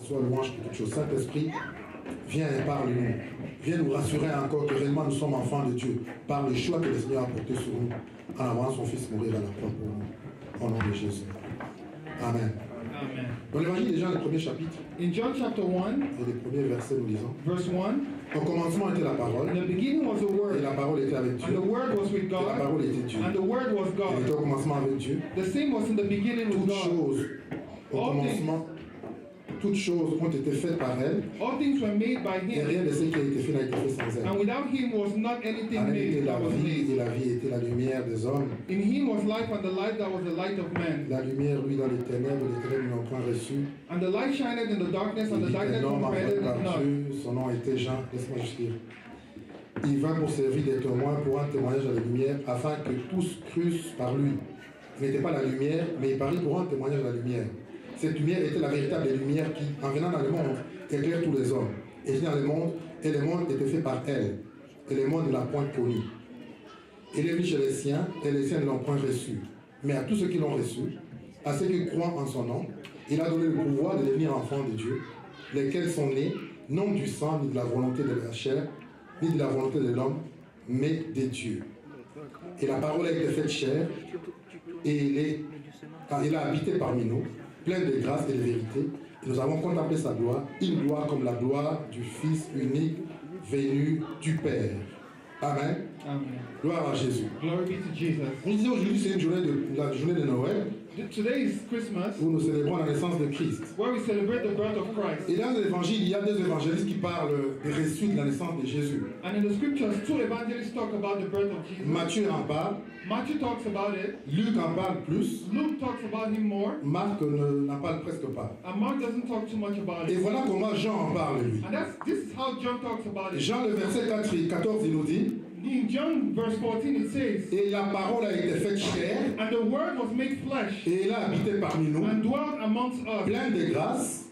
soit louange pour toute chose. Saint-Esprit, viens et parle-nous. Viens nous rassurer encore que réellement nous sommes enfants de Dieu par le choix que le Seigneur a porté sur nous en envoyant son Fils mourir à la croix pour nous. Au nom de Jésus. Amen. Amen. Dans l'évangile de Jean, le premier chapitre, In John chapter 1, et les premiers versets, nous lisons. verse 1, Au commencement était la parole, in the beginning was the et Word, la parole était avec Dieu. and the Word was with Et la God, parole était Dieu. and the Word was Il était God. au commencement avec Dieu. The same was in the beginning with Toutes God. choses, au commencement, toutes choses ont été faites par elle, All things were made by et Him, rien de ce qui a été fait n'a été fait sans elle. and without Him was not anything En elle était made la that was vie, made. et la vie était la lumière des hommes. In Him was life, and the light that was the light of men. La lumière, lui, dans les ténèbres n'ont point reçu. And the light shined in the darkness, and Il the dit darkness qu'un homme comprehended envoyé it par not. Dieu, son nom était Jean, laisse-moi juste lire. Il vint pour servir des témoins pour un témoignage à la lumière, afin que tous crussent par lui. Il n'était pas la lumière, mais il parut pour un témoignage à la lumière. Cette lumière était la véritable lumière qui, en venant dans le monde, éclaire tous les hommes. Et dans le monde, et le monde était fait par elle. Et le monde ne l'a point connu. Il est venu chez les siens, et les siens ne l'ont point reçu. Mais à tous ceux qui l'ont reçu, à ceux qui croient en son nom, il a donné le pouvoir de devenir enfants de Dieu, lesquels sont nés, non du sang, ni de la volonté de la chair, ni de la volonté de l'homme, mais de Dieu. Et la parole a été faite chair, et il a habité parmi nous, plein de grâce et de vérité. Et nous avons contemplé sa gloire, une gloire comme la gloire du Fils unique venu du Père. Amen. Amen. Gloire à Jésus. Glory be to Jesus. Nous disons aujourd'hui, c'est la journée de Noël, Today is Christmas, où nous célébrons la naissance de Christ. where we celebrate the birth of Christ. Et dans l'évangile, il y a deux évangélistes qui parlent des récits de la naissance de Jésus. And in the scriptures, two evangelists talk about the birth of Jesus. Matthieu en parle, Matthew talks about it. Luc en parle plus, Luke talks about him more. Marc n'en parle presque pas. And Mark doesn't talk too much about Et it. voilà comment Jean en parle, lui. And this is how John talks about it. Jean, le verset 4 et 14, il nous dit, In John verse 14 it says, et la parole a été faite chair, and the word was made flesh et il a habité parmi nous, and dwelt amongst us, plein de grâce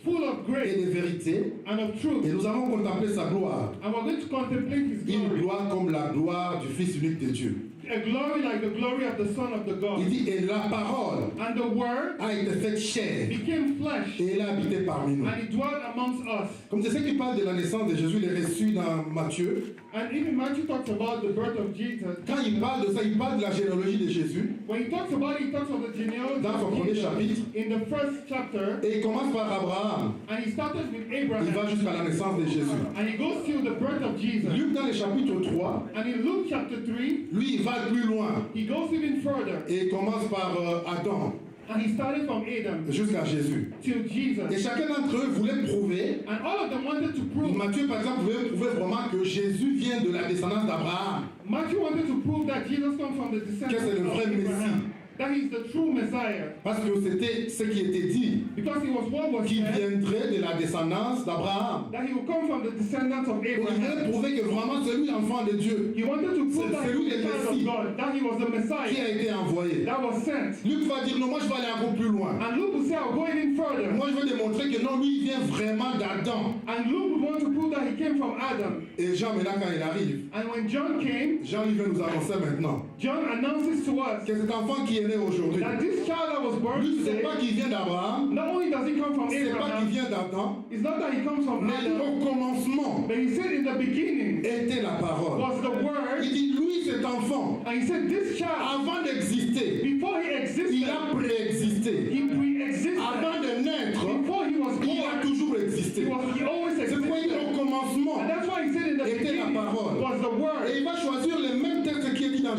full of et grace de vérité, and of truth. et nous avons contemplé sa gloire, And we're going to contemplate his une glory. gloire comme la gloire du Fils unique de Dieu. A glory like the glory of the Son of the Il God. dit, et la parole And the word a été faite chair, became flesh et il a habité parmi nous. and he dwelt amongst us. Comme c'est ce qui parle de la naissance de Jésus, il est reçu dans Matthieu. And even Matthew talks about the birth of Jesus. Quand il parle de ça, il parle de la généalogie de Jésus. When he talks about it, he talks of the genealogy Dans son of premier Jesus chapitre. in the first chapter. Et il commence par Abraham. And he started with Il va Abraham. jusqu'à la naissance de Jésus. And he goes to the birth of Jesus. Luc, dans le chapitre 3, And in Luke chapter 3, lui, il va plus loin. he goes even further. Et il commence par Adam And he started from Adam jusqu'à Jésus. till Et Jesus. chacun d'entre eux voulait prouver. And all of them wanted to prove, Matthieu, par exemple, voulait prouver vraiment que Jésus vient de la descendance d'Abraham. Matthew wanted to prove that Jesus comes from the Que descendants c'est le of vrai Messie. Abraham. That he's the true Messiah. Parce que c'était ce qui était dit. Because he was what was Qu'il said, viendrait de la descendance d'Abraham. that he will come from the descendants of Et il voulait Abraham. prouver que vraiment c'est lui l'enfant de Dieu He wanted to prove C'est that he lui was le the child Messie. of God, that he was the qui Messiah a été envoyé. that was sent. Luc va dire non, moi je vais aller encore plus loin. And Luke will say, I'll go even further. Moi je veux démontrer que non, lui il vient vraiment d'Adam. And Luke would want to prove that he came from Adam. Et Jean, maintenant quand il arrive, And when John came, Jean il vient nous annoncer maintenant John announces to us que cet enfant qui est né aujourd'hui, that this child that was born lui c'est today, pas qu'il vient d'Abraham, not only does he come from c'est pas qu'il Abraham, vient d'Adam, it's not that he comes from mais Adam, au commencement but he said in the beginning était la parole. was the Word. Il dit lui cet enfant, And he said this child, avant d'exister, before he il existed, a préexisté. he pre-existed. Avant de naître, Before he was il a born, toujours existé. he always C'est pourquoi il dit existed. au commencement. And that's why he said in the Était la beginning parole. was the Et Word. il va choisir le même texte qui est dit dans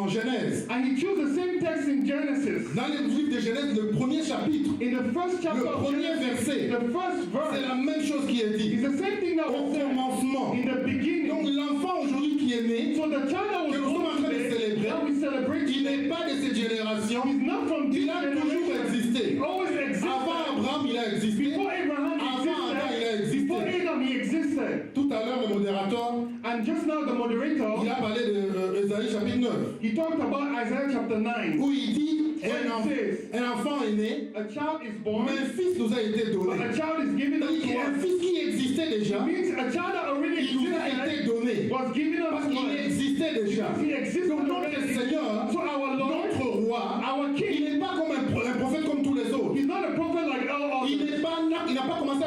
Genèse. And he chose the same text in Genesis. Dans le livre de Genèse, le premier chapitre, In the first chapter le of premier Genesis, verset, the first c'est verse la même chose qui est is dit. the same thing that Au was said commencement. in the beginning. Donc l'enfant aujourd'hui qui est né, So the child that was que nous sommes en born train de today, célébrer, that we celebrate il today, n'est pas de cette génération, is not from this il a toujours generation. existé. He always existed. Avant Abraham, il a existé. Before Abraham Avant Adam, il a existed, before existé. Adam he existed. Tout à l'heure, le modérateur, And just now the moderator, il a parlé de Ésaïe chapitre 9, he talked about Isaiah chapter 9. où il dit un enfant est né, A child is born, mais un fils nous a été donné. a child is given C'est-à-dire unto qu'il y a un us. fils qui existait déjà, It means a child that already il nous a été existed donné. was given Parce unto qu'il us. existait déjà. He existed Donc notre already. Seigneur, So our Lord, notre roi, our il King, n'est pas comme un prophète comme tous les autres. he's not a prophet like all Il others. n'est pas, il n'a pas commencé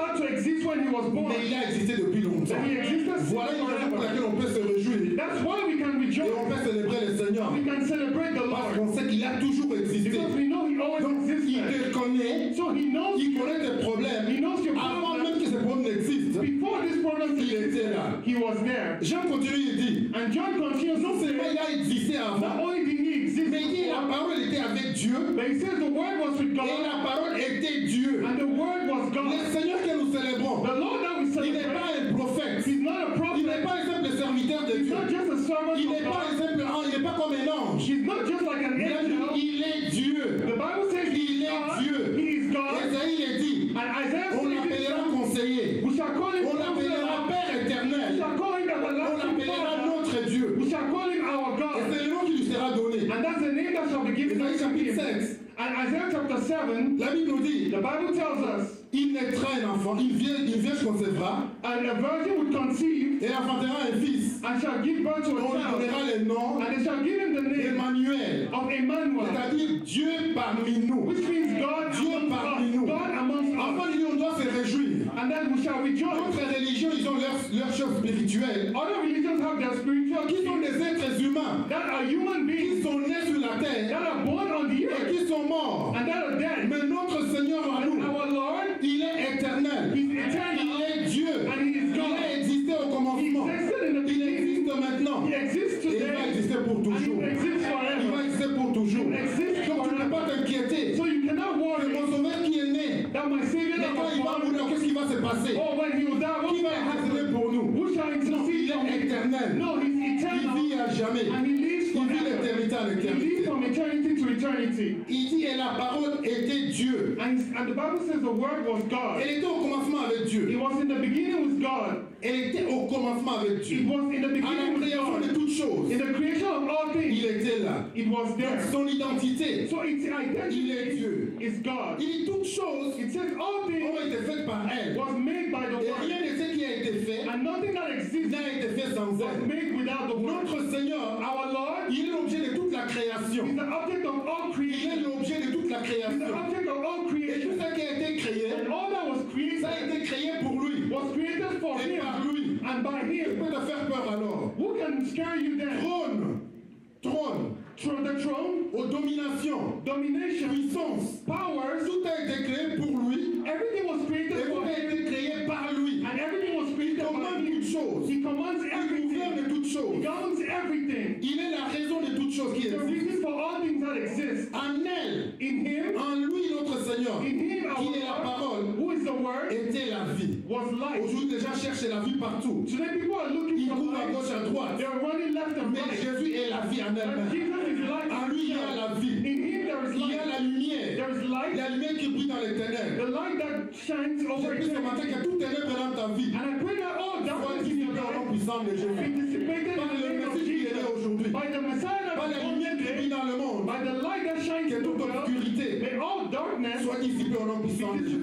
start to exist when he was born. Mais il a existé depuis longtemps. But he existed Voilà une raison pour forever. laquelle on peut se réjouir. That's why we can Et rejoice. on peut célébrer le Seigneur. We can celebrate the Parce Lord. qu'on sait qu'il a toujours existé. Because we know he always Donc, il existed. te connaît, So he knows il you. connaît tes problèmes. He knows your Avant problems. même que ces problèmes n'existent, Before this problem il était là. he was there. Jean continue, il dit, And John continues non to seulement say, il a existé not avant, only did he exist mais il dit la before, parole était avec Dieu but he says the word was with et God, la parole était Dieu. and the word was Le God. Seigneur que nous célébrons, The Lord that we il n'est celebrate, pas un prophète, he's not a il n'est prophet, pas un simple serviteur de he's Dieu, not just a servant il of n'est pas un God, simple ange, il n'est pas comme un ange. he's not just like an angel. Il est Dieu. The Bible says he Il is est God, Dieu. he is God, Esaïe est dit, and Isaiah on says l'appellera conseiller, we shall call him on l'appellera Counselor, Père we éternel, shall call him on Everlasting l'appellera Father, notre Dieu. we shall call him our Et God, c'est le nom qui lui sera donné. and that's the name that shall be given Esaïe unto chapitre him. 7, And Isaiah chapter 7, la Bible nous dit, the Bible tells us, il naîtra un enfant, une vierge concevra, and a virgin would conceive, et enfantera un fils, and shall give birth to on a lui child, donnera le nom and they shall give him the name d'Emmanuel, of Emmanuel, c'est-à-dire Dieu parmi nous. which means God Dieu amongst parmi us, nous. God amongst us, Enfin, il dit, on doit se réjouir. and then we shall rejoice. D'autres religions, ils ont leurs choses spirituelles, Other religions have their spiritual qui sont gifts des êtres humains, that are human qui beings, sont nés sur la that terre are born on the et earth, qui sont morts. and that are dead. Mais notre Seigneur en And nous, our Lord, il est éternel. He's Il eternal, est Dieu. and He is Il God. a existé au He commencement. existed in the Il beginning, existe maintenant. He exists Et il va today, exister pour and He toujours. will exist Il va forever. exister pour toujours. He exists Donc tu ne peux pas forever. t'inquiéter. So you cannot C'est worry mon sauveur qui est né. that my Savior Mais that quand was il va born, mourir, qu'est-ce qui va se passer? oh, when He will die, what's Qui going va to intercéder happen? pour nous? Who shall Non, intercede il for est me? éternel. No, He's Il eternal, vit à jamais. and He lives Il vit forever. d'éternité à He lives l'éternité. from eternity to eternity. Il dit, et la parole était Dieu. And the Bible says the Word was God. Elle était au commencement avec Dieu. It was in the beginning with God. Elle était au commencement avec It Dieu. was in the À la beginning with création de God. toutes choses, In the creation of all things, il était là. it was Donc there. son identité, So its il est identity Dieu. is God. Il dit toutes choses It says all ont things été faites par elle. was made by the Et Word. rien de ce qui a été fait And nothing that exists n'a été fait sans was elle. made without the Word. Notre Seigneur, Our Lord il est l'objet de toute la création. is the object of all Il est creation. l'objet de toute la He's the création. object of all Et tout creation. ce qui a été créé, And all that was ça a created été créé pour lui. was created for Et par Him lui. and by Il Him. peut te faire peur alors. Who can scare you then? Trône, The throne, aux dominations, domination, puissance, powers, tout a été créé pour lui. everything was Et created tout for a Him. été créé par lui. And everything was Il created by commande Him. toutes choses. He commands Il everything. gouverne toutes He choses. governs everything. Il est la raison de toutes choses qui The existent. reason for all things that exist. En elle, In Him, en lui, notre Seigneur, in Him, qui est la our parole, Lord, who is the Word, était la vie. was life. Aujourd'hui, les gens cherchent la vie partout. Today people are looking Ils for courent à life. gauche, à droite. They're running left and Mais right. Jésus est la vie en And elle-même. Jesus is life. En lui, il y a la vie. In Him there is Il y a life. la lumière. There is light. La lumière qui brille dans les ténèbres. The light that shines over J'ai pris ce matin eternity. qu'il y a toute ténèbre dans ta vie. And I pray that all Sois darkness in dissipé your au nom life puissant de be Jésus. dissipated Par in the le name of Messie qui est né Jesus. aujourd'hui. By the Messiah that Par la was born lumière qui brille today. dans le monde. By the light that shines Que in the toute world. obscurité May all darkness soit dissipée au nom puissant de Jésus.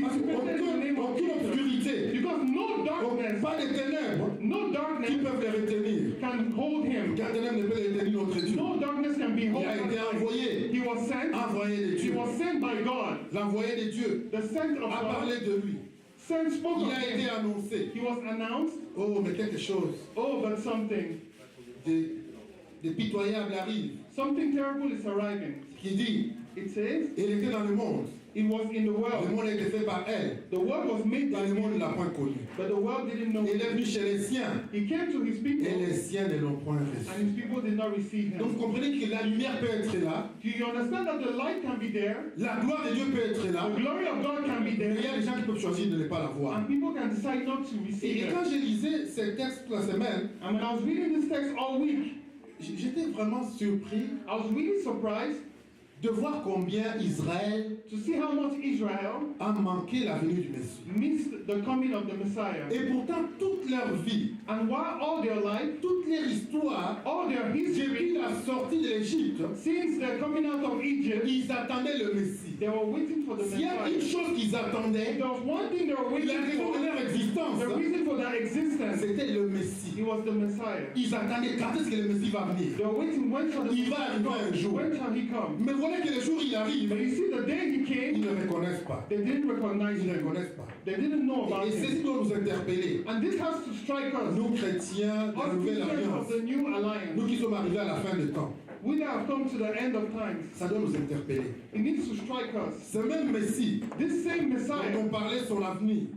Parce qu'aucune obscurité, because no darkness, pas de ténèbres no qui darkness peuvent les retenir. can hold him. Car ténèbres ne peut les retenir notre Dieu. No darkness can be Il held. a été envoyé, He was sent. envoyé de He Dieu. was sent by God. L'envoyé de Dieu The sent of a God. parlé de lui. Sent spoke Il of a été him. annoncé. He was announced. Oh, mais quelque chose Oh, but something. de pitoyable arrive. Something terrible is arriving. Qui dit, It says, il était dans le monde. it was in the Le world. monde a été fait par elle. The world was made Dans by le monde, him, il ne l'a point connu. but the world didn't know Il est him. venu chez les siens. He came to his people, Et les siens ne l'ont point and reçu. his people did not receive Donc him. vous comprenez que la lumière peut être là. Do you understand that the light can be there? La gloire de Dieu peut être là. The glory of God can be Mais il y a there, des gens qui peuvent choisir de ne pas la voir. and people can decide not to Et receive quand it. je lisais ces textes toute la semaine, And when I was reading this text all week, j'étais vraiment surpris I was really surprised de voir combien Israël to see how much Israel a manqué la venue du Messie. missed the coming of the Messiah. Et pourtant, toute leur vie, And while all their life, toute leur histoire, all their depuis history, la sortie de l'Égypte, since their coming out of Egypt, ils attendaient le Messie. they were waiting for the S'il y a une Messiah. chose qu'ils attendaient, There was one thing they were la waiting raison de for. leur existence, The reason for their existence, c'était le Messie. it was the Messiah. Ils attendaient quand est-ce que le Messie va venir. They were waiting when shall the Il va Messiah arriver un come? jour. When shall he come? Mais voilà voyez que le jour où il arrive, But you see, the day he ils came, ne le reconnaissent pas. they didn't recognize Ils ne le him. connaissent pas. They didn't know about Et c'est ce him. qui doit nous interpeller. And this has to strike us. Nous, chrétiens de la Us Nouvelle Christians Alliance, of the new nous alliance, qui sommes arrivés à la fin du temps, we that have come to the end of times, ça doit nous interpeller. it needs to strike us. Ce même Messie This same dont Messiah on parlait son avenir,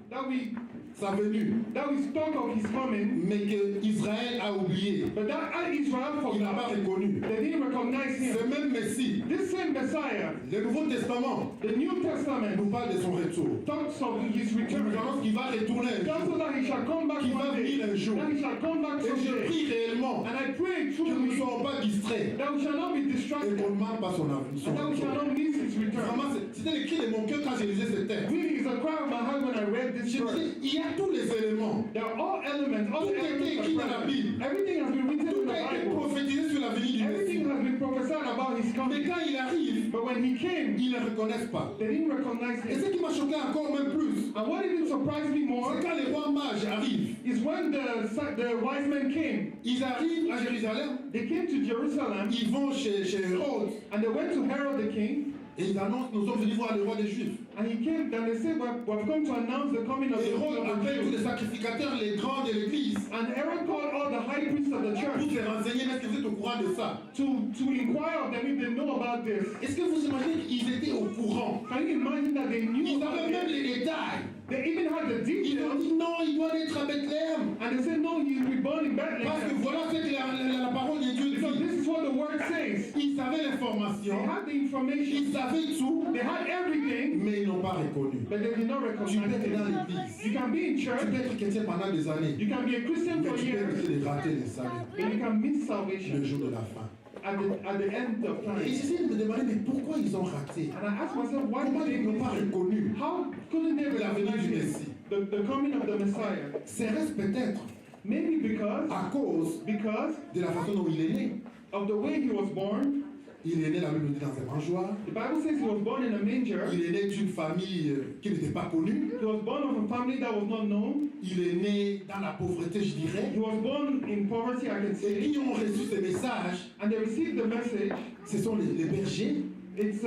sa venue, that we spoke of his coming, mais que Israël a oublié, but that Israel il n'a pas forgot, reconnu. they didn't recognize Ce him. même Messie, This same Messiah, le Nouveau Testament the New nous Testament, parle de son retour. talks of his Il nous return. annonce qu'il va retourner un Just jour. so that he shall come back Qu'il va one day. venir un jour. That he shall come back Et je someday. prie réellement And I pray que nous ne truly soyons pas distraits that we shall not be et distracted. qu'on ne manque pas son avenir. And that we shall not miss his return. Vraiment, c'était le cri de mon cœur quand j'ai lisé ce texte. Really, it's a cry of my heart when I read this Je verse. dis, il y a tous les éléments. There are all elements, all Tout the a été elements écrit are dans la present. Bible. Everything has been written in Tout the a été Bible. prophétisé sur la venue du Everything Messie. has been prophesied about his Mais coming. quand il arrive, But when he came, ils ne le reconnaissent pas. they didn't recognize Et him. ce qui m'a choqué encore même plus, And what even surprised me more c'est quand les rois mages arrivent. is when the wise men came. Ils arrivent à Jérusalem, They came to Jerusalem ils vont chez Hérode and they went to Herod the king. et ils annoncent, nous sommes venus voir le roi des Juifs. And he came, and they said, we've come to announce the coming of the Hérode King of the appelle tous Jews. les sacrificateurs, les grands de l'église, And Herod called all the high priests of the pour church se renseigner, est-ce que vous êtes au courant de ça? to inquire of them if they know about this. Est-ce que vous imaginez qu'ils étaient au courant? Can you imagine that they knew Ils about avaient même it? les détails. They even had the Ils ont details. dit non, il doit être à Bethléem. And they said, no, he will be born in Parce que Bethlehem. voilà ce que la parole de Dieu Because dit. this is what the word says. Ils avaient They l'information, had the information. ils savaient tout, They had everything, mais ils n'ont pas reconnu. but they did not Tu peux recognize être dans it. l'église, You can be in tu church, peux être chrétien pendant des années, you can be a Christian mais for tu peux years, risquer de rater le salut but you can miss le salvation jour de la fin. at the end of Et time. j'essaie de me demander, mais pourquoi ils ont raté? And I asked myself, why Comment did they ils n'ont miss pas it? reconnu? How couldn't they La venue recognize du it? Messie. The coming of the Messiah. Serait-ce peut-être Maybe à cause because de la façon dont il est né? of the way he was born. Il est né, la Bible dit, dans un mangeoir. The Bible says he was born in a manger. Il est né d'une famille qui n'était pas connue. He was born of a family that was not known. Il est né dans la pauvreté, je dirais. He was born in poverty, I can Et say. qui ont reçu ces messages, And they received the message. ce sont les bergers, It's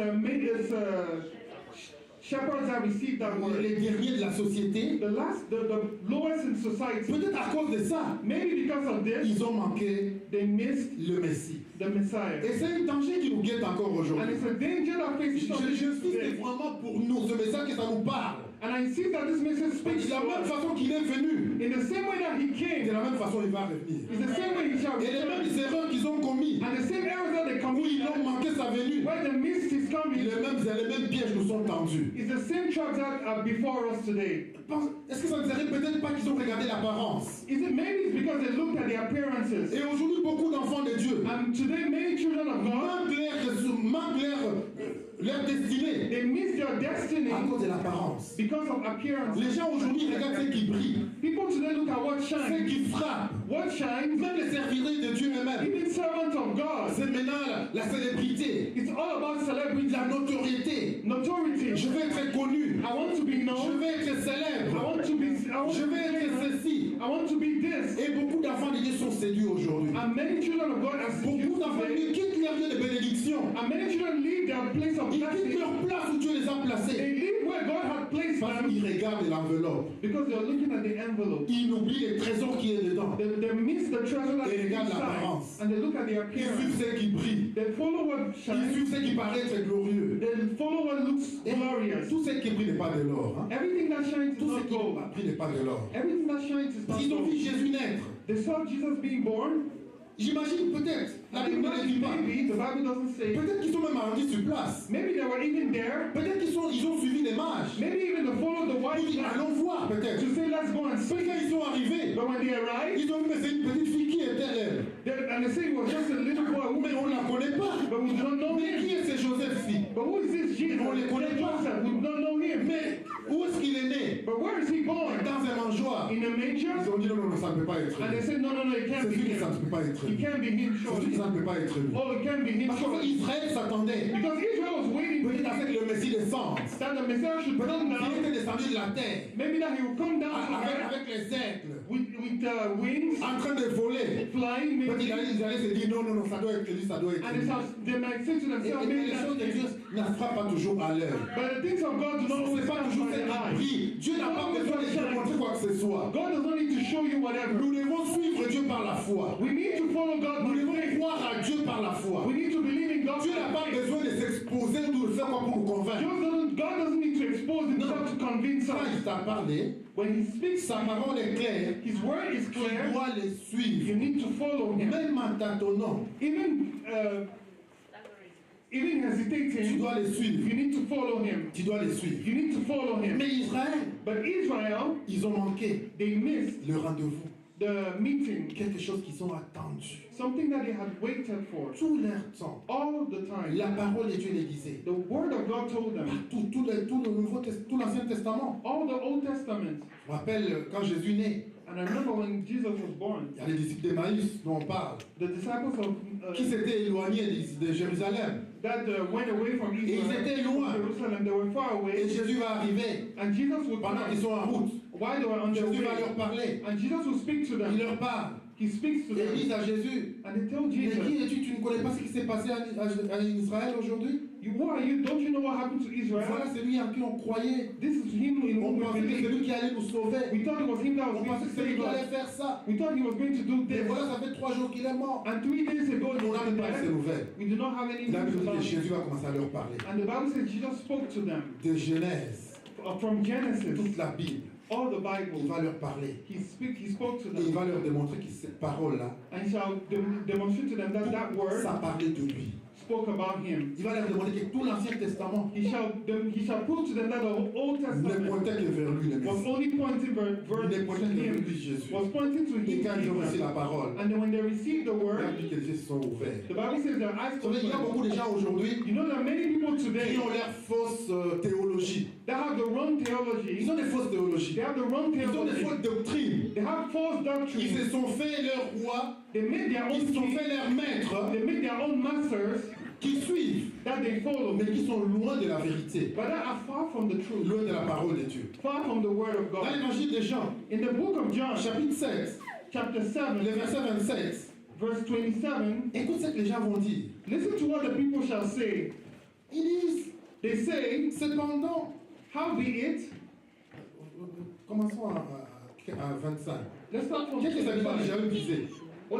shepherds that received that word. les guerriers de la société. The lowest in society. Peut-être à cause de ça, Maybe because of this, ils ont manqué they missed le Messie. the Messiah. Et c'est un danger qui nous guette encore And aujourd'hui. it's a danger that faces us J'insiste today. vraiment pour nous, ce message que ça nous parle. And I see that this message speaks De la to même us. façon qu'il est venu, In the same way that he de came, la même façon il va revenir. it's the same way he shall Et les return. mêmes erreurs qu'ils ont commis, And the same errors that they où commit, ils ont manqué sa venue, where they missed his coming, les mêmes pièges nous sont tendus. is the same traps that are before us today. Est-ce que ça ne serait peut-être pas qu'ils ont regardé l'apparence? Is it maybe it's because they looked at the appearances? Et aujourd'hui, beaucoup d'enfants de Dieu And today, many children of God, manquent leur destinée they miss their destiny à cause de l'apparence. because of appearance. Les gens aujourd'hui regardent ce qui brille, People today look at what ce shines. qui frappe. What shines? Même les serviteurs de Dieu eux-mêmes. Even servants of God. C'est maintenant la célébrité, It's all about celebrity, la notoriété. notoriety. Je veux être connu. I want to be Je known. veux être I célèbre. want to be. Je veux être ceci. I want to be this. Et beaucoup d'enfants de Dieu sont séduits aujourd'hui. And many children of God are Beaucoup seduced d'enfants de Dieu today. quittent leur lieu de bénédiction. And many children leave their place of Ils quittent blessing. leur place où Dieu les a They placés. leave where God had placed Parce them qu'ils regardent l'enveloppe. because they're looking at the envelope. Ils oublient les trésors qui est dedans. They miss the treasure that Et is regardent inside. l'apparence. And they look at the Ils appearance. suivent ce qui brille. They follow what Ils shines. suivent ce qui paraît être glorieux. They follow what looks Et glorious. tout ce qui brille n'est pas de l'or. Hein? Everything that shines is Tout ce not qui gold. brille n'est pas de l'or. Everything that shines is not Ils ont vu gold. Jésus naître. They saw Jesus being born. J'imagine peut-être, la And Bible ne dit pas. maybe, the Bible doesn't say. Peut-être qu'ils sont même rendus sur place. Maybe they were even there. Peut-être qu'ils ont suivi les mages. Maybe even they followed the Ils wise disent, men allons voir peut-être. to say, let's go and Puis see. quand ils sont arrivés, But when they arrived, ils ont vu que c'est une petite fille qui était elle. and they say it was just a little boy. Mais on ne la connaît pas. But we don't know Mais him. qui est ce Joseph-ci? But who is this Jesus? On les connaît pas. Joseph. We don't know him. Mais où est-ce qu'il est né? But where is he born? Dans un mangeoir. In a Ils manger? ont dit non, non, ça ne peut pas être And they lui. said, no, it can't C'est be sûr que ça him. ne peut pas être It lui. can't be him, C'est sûr que surely. ça ne peut pas être lui. Oh, it can't be him, Parce que surely. Israël s'attendait Because Israel was waiting peut-être à ce que le Messie descende. that the Messiah should come Il down. était descendu de la terre Maybe that he would come down from avec, heaven avec les aigles. with with wings, en train de voler. flying, Quand maybe. ils allaient se dire non, non, non, ça doit être lui, ça doit être And lui. they might say to Et themselves, maybe les choses de that's Dieu it. ne frappent pas toujours à l'heure. But the things of God do not Ce always n'est pas come toujours by ce the qui eye. brille. Dieu n'a pas besoin de te montrer quoi que ce soit. God does not need to show you whatever. Nous devons suivre Dieu par la foi. We need to follow God Nous by devons faith. croire à Dieu par la foi. We need to believe in God Dieu n'a by pas faith. besoin de s'exposer ou de faire quoi pour nous convaincre. God doesn't need to expose himself to convince Quand il us. t'a parlé, When he speaks, sa parole est claire. his word is Tu clear. dois les You suivre. need to follow him. Même en tâtonnant, Even tu hesitating, dois les suivre. you need to follow him. Tu dois les suivre. You need to follow him. Mais Israël, But Israel, ils ont manqué they missed le rendez-vous. the meeting, Quelque chose qu'ils ont attendu. something that they had waited for Tout leur temps. all the time. La parole de Dieu les disait. The word of God told them. Tout l'Ancien Testament. All the Old Testament. Je me rappelle quand Jésus naît, And I remember when Jesus was born, il y a les disciples d'Emmaüs dont on parle, the disciples of qui s'étaient éloignés de Jérusalem. that went away from Et ils Israel, étaient loin. Jerusalem, they were far Et away. Jésus va arriver And Jesus would pendant qu'ils come sont en route. while they were on their Jésus va leur way. parler. And Jesus would speak to Il them. leur parle. He speaks to Et ils disent them. à Jésus, And they tell mais qui Jesus, es-tu? Tu ne connais pas ce qui s'est passé à Israël aujourd'hui? who are you? Don't you know what happened to Voilà Israel? celui en qui on croyait. This is him in On whom we pensait que c'est believe. lui qui allait nous sauver. We thought it was him that was On going pensait to que c'est lui save qui allait us. faire ça. We thought he was going to do Et this. voilà, ça fait 3 jours qu'il est mort. And 3 days ago, he On was n'a même pas ces dead. nouvelles. We do not have any La Bible news dit about que him. Jésus va commencer à leur parler. And the Bible says Jesus spoke to them De Genèse, from Genesis, toute la Bible. all the Il Bible. va leur parler. He spoke to Et il them, va leur démontrer que cette parole-là, and he shall demonstrate to them that that word ça parlait de lui. spoke about him. Il va leur demander que tout l'Ancien Testament He shall prove to them that the Old ne Testament pointait que vers lui, le was Messie. only pointing Il ne to pointait que vers him, lui, Jésus. was pointing to Et him. quand ils ont reçu Jesus. la parole, And then when they received the la word, Bible dit que les yeux se sont ouverts. the Bible says their eyes Vous savez, il y a beaucoup opened. de gens aujourd'hui You know there are many people today qui ont leur fausse théologie. that have the wrong theology. Ils ont des fausses théologies. They have the wrong Ils ont des theology. fausses doctrines. They have false Ils doctrines. se sont fait leur roi, They made their ils own se sont king. fait leur maître, They made their own masters qui suivent, that they follow, mais qui sont loin de la vérité, but that are far from the truth, loin de la parole de Dieu. far from the word of Dans God. l'évangile de Jean, In the book of John, chapitre 7, chapter le 7, verset 27, verse 27, écoute ce que les gens vont dire. listen to what the people shall say. Ils disent, They say, cependant, howbeit, commençons à 25. let's start from Qu'est-ce que ça veut dire 25. Jésus disait?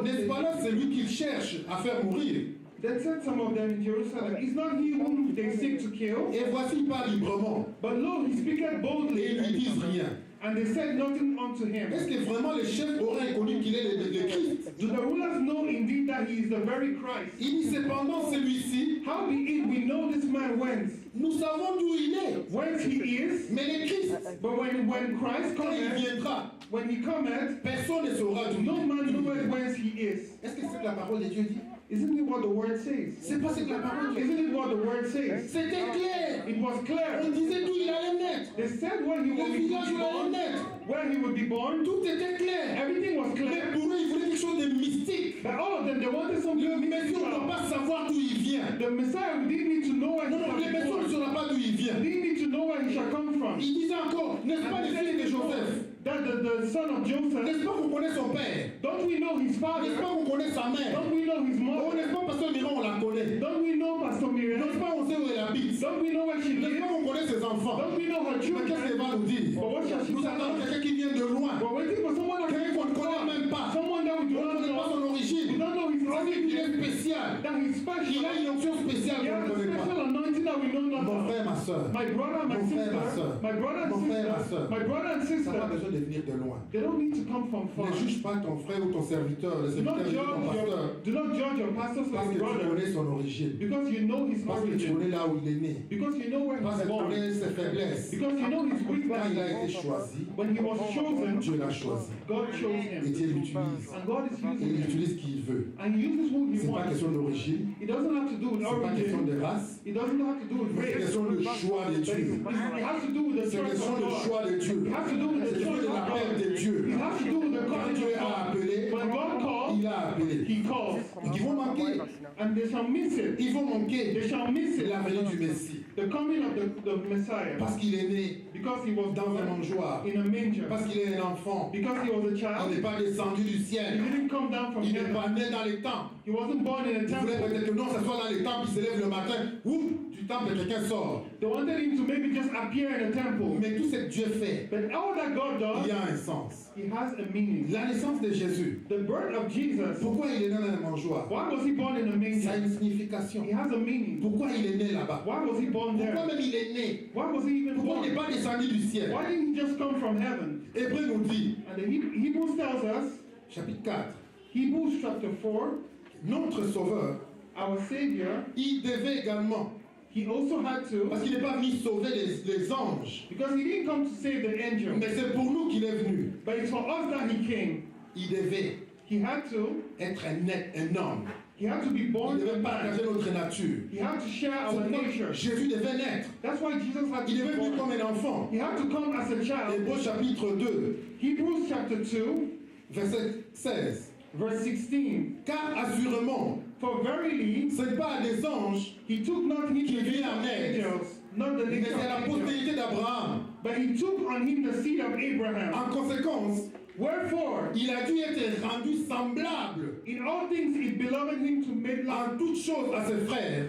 N'est-ce pas là celui qu'il cherche à faire mourir? Then said some of them in Jerusalem, is not he whom they seek to kill? Et voici il parle librement. But lo, he speaketh Et ils boldly, ne lui disent rien. and they said nothing unto him. Est-ce que vraiment les chefs auraient connu qu'il est le Christ? Do the rulers know indeed that he is the very Christ? Il dit cependant celui-ci, Howbeit we know this man whence, nous savons d'où il est. whence he is, Mais le Christ, but when Christ quand il cometh, viendra, when he cometh, personne ne saura d'où no man il knoweth est. whence he is. Est-ce que c'est ce que la parole de Dieu dit? Isn't it what the word says? C'est pas ce que la parole de Dieu dit. Isn't it what the word says? C'était clair. It was clear. On disait d'où il allait naître. They said where he Le would be village où il allait born, naître. where he would be born. Tout était clair. Everything was Mais clear. pour eux, ils voulaient quelque chose de mystique. But all of them, they wanted Le something Messie, on ne doit mystical. pas savoir d'où il vient. The Messiah, we didn't need to know where he Non, non, le shall be Messie, on ne born. saura pas d'où il vient. We didn't need to know where he shall come from. Il disait encore, n'est-ce pas le fils de Joseph? That the son of Joseph, N'est-ce pas qu'on connaît son père? don't we know his N'est-ce father? pas qu'on connaît sa mère? Don't we know his Oh, mother? n'est-ce pas Pasteur Miron, on la connaît? Don't we know Pastor Miriam? N'est-ce pas on sait où elle habite? Don't we know where she N'est-ce lives? pas qu'on connaît ses enfants? Don't we know her Mais qu'est-ce qu'elle children? va nous dire? But what shall she Nous tell attendons us? quelqu'un qui vient de loin. We're waiting for someone that Quelqu'un qu'on ne can connaît même pas. someone that we On do ne not connaît pas know. son We origine. don't know his On sait qu'il est origin. spécial. That he's Il special. a une onction spéciale He qu'on has ne a connaît pas. special anointing that we know not Mon of. frère, ma soeur, My brother, my Mon frère, ma sister, sœur. my brother and Mon frère, ma sister, sœur. my brother and ça n'a pas sister, besoin de venir de loin. they don't need to come from far. Ne juge pas ton frère ou ton serviteur, le Do not serviteur de ton pasteur, judge your pastors parce or que tu brother connais son origine, because you know his parce que tu origin, connais là où il est né, because you know where parce que he's tu born, connais ses faiblesses. because you know his Quand il a été weaknesses. choisi, When he was chosen, Dieu l'a choisi. God chose Et him, Dieu l'utilise. and God is Et using il him, utilise qui il veut. and he uses who he C'est pas wants. question d'origine, It doesn't have to do with with C'est pas question origin. de race, It doesn't have to do with mais c'est race. question de choix de But Dieu. it has to do with the C'est choice question of de God. choix de Dieu. It has to do with C'est the question choice de of l'appel God. de Dieu. It has to do with the Quand calling Dieu of a God. appelé, When God calls, il a appelé. He calls. Ils vont manquer. And they shall miss it. Ils vont They manquer shall miss it. la venue du Messie. The coming of the Messiah. Parce qu'il est né Because he was dans un born mangeoir. in a manger. Parce qu'il est un enfant. Because he was a Il child. n'est pas descendu du He ciel. didn't come down from Il n'est heaven. pas né dans les temples. He wasn't born in a Il voulait temple. peut-être que non, ce soit dans les temples, il se lève le matin, oups, du temple, quelqu'un sort. They wanted him to maybe just appear in a temple. Mais tout ce que Dieu fait, But all that God il y does, a un sens. he has a meaning. La naissance de Jésus, The birth of Jesus, pourquoi il est né dans un mangeoir? why was he born in a Ça a manger? une signification. He has a meaning. Pourquoi il est né là-bas? Why was he born Pourquoi there? même il est né? Why was he even Pourquoi il n'est born? pas descendu du ciel? Why didn't he just come from heaven? Hébreu nous dit, And the Hebrews tells us, chapitre 4, Hebrews chapter 4, notre Sauveur, our Savior, il devait également, he also had to, parce qu'il n'est pas venu sauver les anges, because he didn't come to save the angels, mais c'est pour nous qu'il est venu. but it's for us that he came. Il devait He had to, être un homme. he had to be Il born a devait man. partager notre nature. He had to share C'est our pourquoi nature. Jésus devait naître. That's why Jesus had to Il est be venu born. comme un enfant. He had to come as a child. Hébreux chapitre 2, Hebrews chapter 2, verset 16. verse 16. Car assurément, For verily, ce n'est pas des anges, he took not him Qui the vit nature en of aide. angels, not the mais nature c'est la of angels, postérité d'Abraham. but he took on him the seed of Abraham. En conséquence, Wherefore, il a dû être rendu semblable in all things it beloved him to make like en toutes choses à ses frères,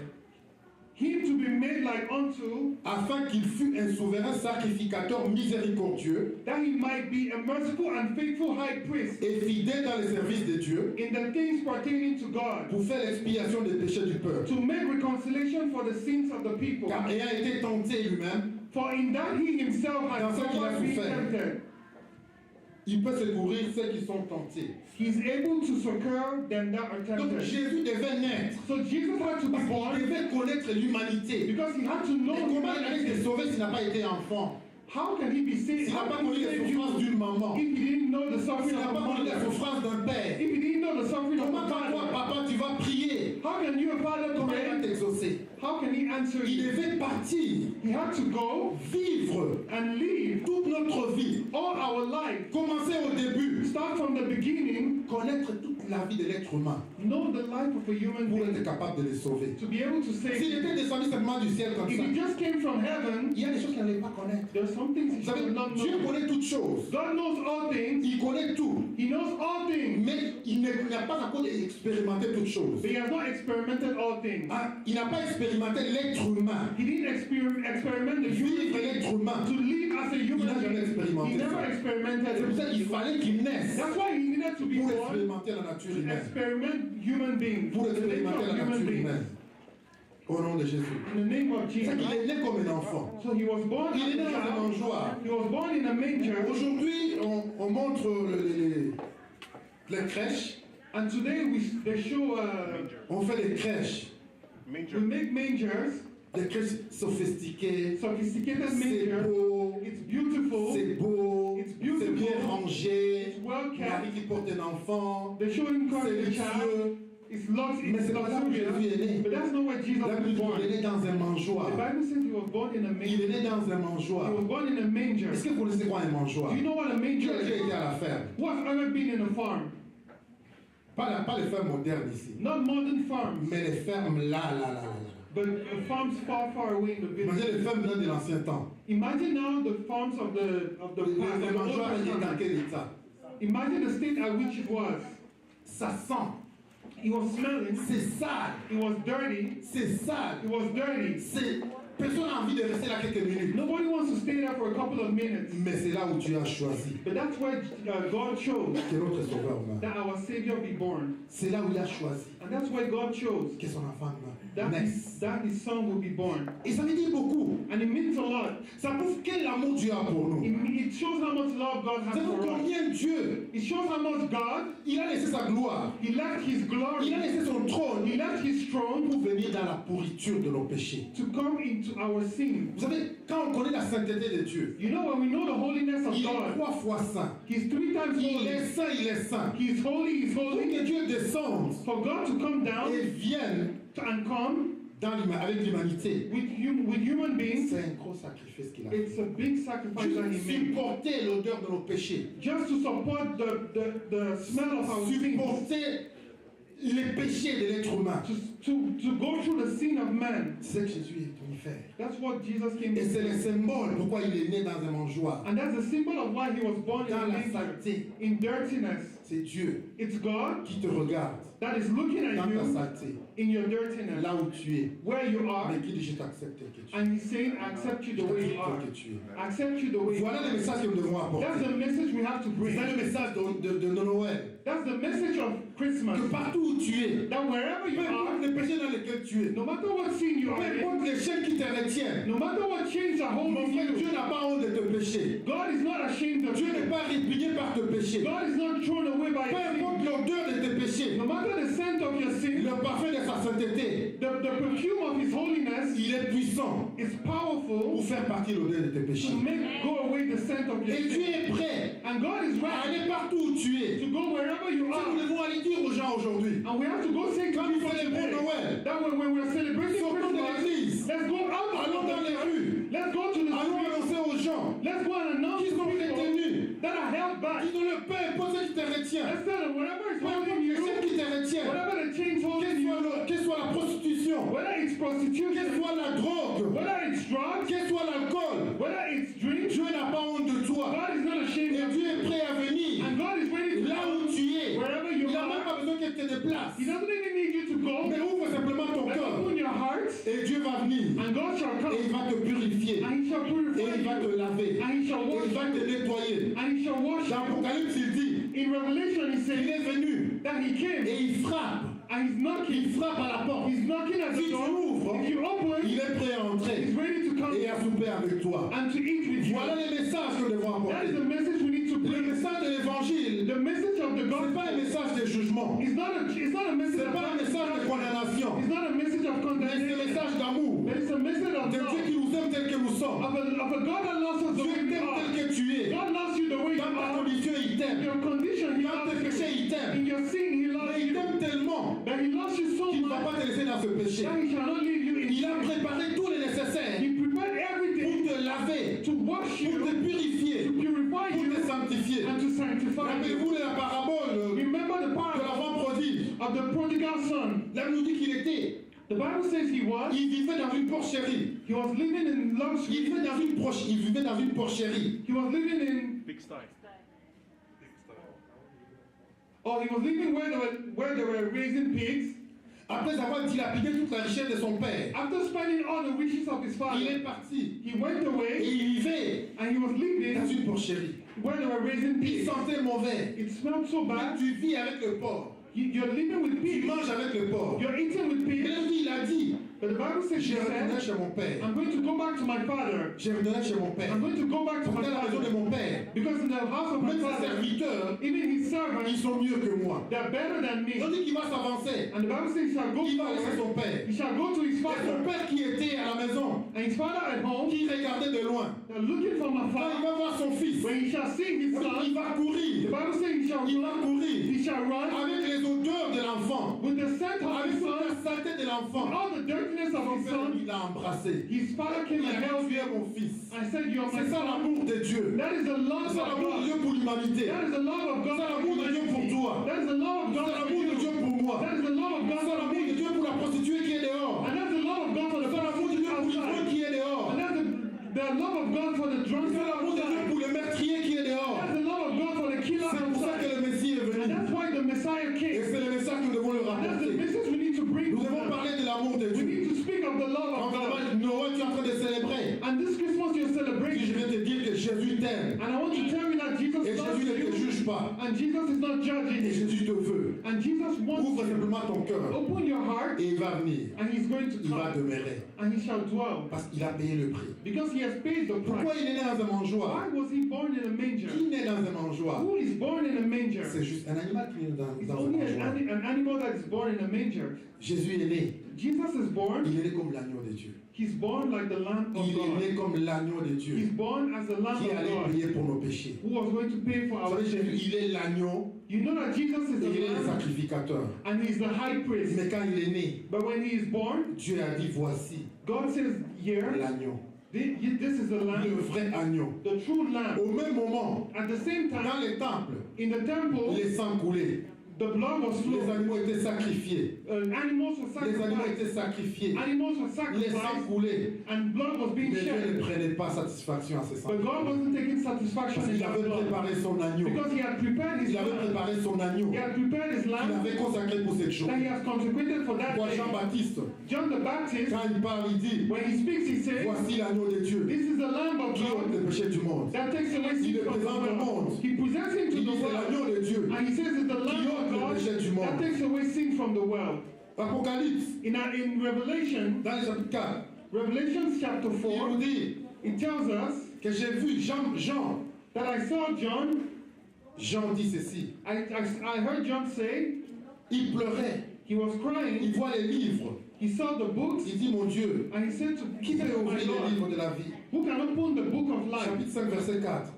him to be made like unto, afin qu'il fût un souverain sacrificateur miséricordieux that he might be a merciful and faithful high priest et fidèle dans le service de Dieu, in the things pertaining to God, pour faire l'expiation des péchés du peuple. to make reconciliation for the sins of the people. Car ayant été tenté lui-même, For in that he himself Dans has ce qu'il a suffered being souffert. tempted, il peut secourir ceux qui sont tentés. he is able to succor them that are Donc tempted. Jésus devait naître. So Jesus had to be Parce qu'il born devait connaître l'humanité. because he had to know Mais comment il allait humanity. se sauver s'il n'a pas été enfant? How can he be saved? S'il n'a How pas can connu he les save souffrances you d'une maman? if he didn't know the S'il suffering n'a of a pas connu la mother? souffrance d'un père? If he didn't know the suffering of Comment a quand toi, father? papa, tu vas prier? How can you, a father, Comment il va pray? t'exaucer? How can he answer Il you? devait partir, He had to go vivre and live toute notre vie. all our life. Commencer au début, Start from the beginning, connaître toute la vie de l'être humain know the life of a human pour being être capable de les sauver. to be able to S'il save. était descendu simplement du ciel comme If ça, he just came from heaven, il y a des choses qu'il n'allait pas connaître. there's some things he Vous savez, should not Dieu know. connaît toutes choses. God knows all things. Il connaît tout. He knows all things. Mais il n'a pas encore expérimenté toutes choses. But he has not experimented all things. Ah, il n'a pas expérimenté l'être humain. He didn't experiment the human Vivre being. l'être humain. To live as a Il human n'a jamais being. expérimenté He never ça. experimented C'est pour ça qu'il it. fallait qu'il naisse That's why he needed to be pour born expérimenter la nature to humaine. experiment human beings. Pour The nature expérimenter of la human nature beings. humaine. Au nom de Jésus. In the name of C'est Jesus. qu'il est né comme un enfant. So he was born Il est né as a dans un child. mangeoir. He was born in a manger. Aujourd'hui, on montre les crèches. And today they show, On fait des crèches. we make mangers, Des crèches sophistiquées. sophisticated C'est mangers. beau. It's beautiful. C'est beau. It's C'est beautiful. bien rangé. It's well kept. Marie qui porte un enfant. They show him C'est carrying a luxueux. child. It's Mais it's c'est pas là où Jésus est luxurious. né. But that's not where Jesus La was Bible dit born. qu'il est né dans un The mangeoir. Bible says he was born in a Il est manger. né dans un He mangeoir. was born in a manger. Est-ce que vous connaissez quoi un mangeoir? Do you know what a Qui manger a déjà is? été à la ferme? Who has ever been in a farm? Pas les fermes modernes ici. Not modern farms, Mais les fermes là. but farms far away in the Imaginez village. les fermes là de l'ancien temps. Imagine now the farms of the past, of Le the Old mangeoir est dans Testament. quel état? Imagine the state at which it was. Ça sent. It was smelling. C'est sale. It was dirty. C'est sale. It was dirty. Personne n'a envie de rester là quelques minutes. Nobody wants to stay there for a couple of minutes. Mais c'est là où tu as choisi But that's where God chose que notre sauveur meure. that our Savior be born. C'est là où il a choisi And that's why God chose que son enfant that naisse. his son will be born. Et ça veut dire beaucoup. And it means a lot. Ça prouve quel amour Dieu a pour nous. It shows how much love God has C'est for us. combien Dieu, It shows how much God, il a laissé sa gloire. He left His Il glory, a laissé son trône He left His throne pour venir dans la pourriture de nos péchés. to come into our sin. Vous savez, quand on connaît la sainteté de Dieu, You know, when we know the holiness of il est God, 3 fois saint. He's 3 times Il est holy. saint, il est saint. He's holy, He's Pour holy. que Dieu descende For God to come down et vienne and come avec l'humanité. with human beings, C'est un gros sacrifice qu'il a fait. it's a big sacrifice that he Juste made. supporter l'odeur de nos péchés. Just to support the smell of our sins. Supporter les péchés de l'être humain. To go through the sin of man. C'est ce que Jésus est venu faire. That's what Jesus came Et to c'est do. le symbole pourquoi il est né dans un mangeoir. And that's the symbol of why he was born in Dans a la manger, saleté. in dirtiness. C'est Dieu It's God qui te regarde that is looking at dans ta you saleté, in your dirtiness, là où tu es. where you are, Mais qui dit je t'accepte tel que tu es. and he's saying, I accept you the way you are. Tel que tu es. Accept you the way you Voilà le are. message que nous devons apporter. That's the message we have to bring. C'est le message de Noël. That's the message of Christmas. Que partout où tu es, That wherever you peu importe are, les péchés dans lesquels tu es, no matter what sin you peu are in, importe les chaînes qui te retiennent, no matter what chains are mon holding frère, Dieu you, n'a pas honte de te pécher. God is not ashamed of Dieu you. n'est pas répugné par te pécher. God is not thrown away by Peu your importe sin. l'odeur de tes péchés, No matter the scent of your sin, le parfum de sa sainteté, the perfume of His holiness il est puissant is powerful pour faire partir l'odeur de tes péchés. to make go away the scent of your Et Dieu sin. est prêt And God is à ready aller partout où tu es. to go wherever you Ça, nous are. devons aller dire aux gens aujourd'hui. And we have to go say to Quand nous people célébrons today Noël, that when we're celebrating sortons de Christmas, l'église, let's go out allons of dans les the rues, let's go to the allons streets. annoncer aux gens Let's go and announce qui to sont people retenus, that are held back. disons-le, peu importe ce qui te retient, Let's tell them whatever is peu importe holding you, ce qui te retient, whatever the chains holding you, quelle soit la prostitution, whether it's quelle prostitution, soit la drogue, whether it's drugs, quel soit l'alcool, whether it's drink, Dieu n'a pas honte de toi. God is not ashamed Et of Dieu you. est prêt à venir And God is ready to là où come tu es. wherever you Il n'a même are. pas besoin qu'elle te déplace. He doesn't even need you to go. Mais ouvre simplement ton But cœur. open your heart, Et Dieu va venir. and God shall Et come, il va te purifier. and He shall Et purify il va te you, laver. and He shall Et wash il va te you, nettoyer. and He shall wash Dans you. l'Apocalypse, il dit, In Revelation, He il says est venu that He came, et il frappe. and He's Il knocking. frappe à la porte. He's knocking at Si the tu door. ouvres, If you open, il est prêt à He's entrer ready to come et à souper avec toi. and to eat with you. Voilà les messages que nous devons That is apporter. the message we need to Le bring. message de l'évangile, The message of the ce n'est pas un gospel message de jugement. is not a message Ce n'est of pas un message de condamnation. It's not a message of Mais c'est un condemnation. message d'amour. But it's a message of De Dieu love. qui nous aime tel que nous sommes. Of a God that loves us the Dieu way we t'aime are. tel que tu es. God loves you the way you Dans ta are. condition, il In t'aime. your condition, He Dans tes loves péchés, you. il t'aime. In your sin, He loves Mais il you. t'aime tellement But He loves you so qu'il ne va much pas te laisser dans ce péché. that He shall not leave you in Il a sin. préparé tout le nécessaire He prepared pour everything te laver, to wash pour te you, purifier, to purify pour you, te sanctifier. and to sanctify you. Rappelez-vous de la parabole Remember the de parable l'enfant prodigue. of the prodigal son. Là, il nous dit qu'il était. The Bible says he Il vivait dans une porcherie. was living in luxury. Il vivait dans une porcherie. He was living in, Pigsty. he was living where they were raising pigs. Après avoir dilapidé toute la richesse de son père, After spending all the riches of his il father, est parti. he went Et away il vivait and he was dans living une porcherie. where they were raising Il pigs. sentait mauvais. It smelled so Mais bad. tu vis avec le porc. You're living with Tu pigs. manges avec le porc. You're eating with Mais pigs. lui, il a dit, But the Bible says, je he retournerai said, chez mon père. I'm going to go back to my father. Je retournerai chez mon père. I'm going to go back to Pour my la maison de father. mon père. Because in the house of my Même ses father, serviteurs, even his ils servants, sont mieux que moi. they're better than me. Tandis qu'il va s'avancer. And the Bible says he shall go Il va laisser son forward. père. He shall go to his Et son father. père qui était à la maison, And his father at home, qui regardait de loin. they're looking from Quand il afar. va voir son fils, When he shall see his il son, va the courir. Bible says he shall Il va run. courir He shall run avec les odeurs de l'enfant, with the scent of avec his toute la son, saleté de l'enfant. all the dirtiness of Son his père, son. il l'a embrassé. His father Il came and a dit, held tu you es mon fils. and said, You're my C'est ça son. l'amour de Dieu. That is the love C'est of l'amour de God. Dieu pour l'humanité. That is the love of God C'est for l'amour de Dieu pour humanity. toi. That is the love of C'est God for l'amour de Dieu you. pour moi. That is the love of God C'est for l'amour de me. Dieu pour la prostituée qui est dehors. And that's the love of God for the C'est l'amour de Dieu pour l'ivrogne outside. qui est dehors. And that's the love of God for the drunk C'est l'amour de Dieu outside. pour le meurtrier qui est dehors. That's the love of God for the killer C'est pour ça que outside. le Messie est And venu. that's why the Messiah Et came. c'est le message que nous devons leur And that's the apporter. message we need to bring Nous to devons them. parler de l'amour de We Dieu. need to speak of the love En of God. Noël, tu es en train de célébrer. And this Christmas you're Si je celebrating. viens te dire que Jésus t'aime. And I want to tell you that Jesus Et loves Jésus ne te you. juge pas. And Jesus is not judging Et you. Jésus te veut. And Jesus wants Ouvre you. simplement ton cœur. Open your heart Et il va venir. and he's going to Il va come. demeurer. And he shall dwell. Parce qu'il a payé le prix. Because he has paid the Pourquoi price. il est né dans un mangeoir? Why was he born in a manger? Qui naît dans un mangeoir? Who is born in a manger? C'est juste un animal qui naît It's dans un only mangeoir. an animal that is born in a manger. Jésus est né. Jesus is born. Il est né comme l'agneau de Dieu. He's born like the Lamb of Il est God. né comme l'agneau de He's Dieu born as the Lamb qui of allait God payer pour nos péchés. who was going to pay for Vous our savez, Jésus, sins. il est l'agneau You know that Jesus is Et il est le the Lamb sacrificateur. and he's the high priest. Mais quand il est né, But when he is born, Dieu a dit voici God says, here, l'agneau, this is the le Lamb, vrai agneau. the true Lamb. Au même moment, At the same dans time, les temples, in the temple, les sangs coulaient, the blood was les flowing. animaux étaient sacrifiés, Animals were les animaux sacrificed. étaient sacrifiés, Animals were les sangs sacrificed coulaient. and blood was being Mais Dieu shed. ne prenait pas satisfaction à ces sangs. But God wasn't taking satisfaction Parce in qu'il that avait blood. préparé son agneau. Because he had prepared his Il avait lamb. préparé son agneau. He had prepared his Il lamb avait consacré pour cette chose. that he has consecrated for that Moi, day. Jean-Baptiste, John the Baptist, quand il parle, il dit when he speaks, he says, voici l'agneau de Dieu this is the Lamb of qui ôte God le péché du monde. that takes away Il sin le from the présente au world. monde. He presents him to Il the dit c'est world. l'agneau de Dieu. And he says it's the Lamb ôte of le God péché du monde. that takes away sin from the world. Apocalypse, In Revelation, dans le chapitre 4, Revelation chapter il 4, nous dit it tells us que j'ai vu Jean that I saw John, Jean dit ceci. I heard John say, Il pleurait. he was Il crying, voit les livres. he saw the books, Il dit mon Dieu, and he said to qui peut my ouvrir les Lord, livres de la vie? who can open the book of life? Chapitre 5, verset 4.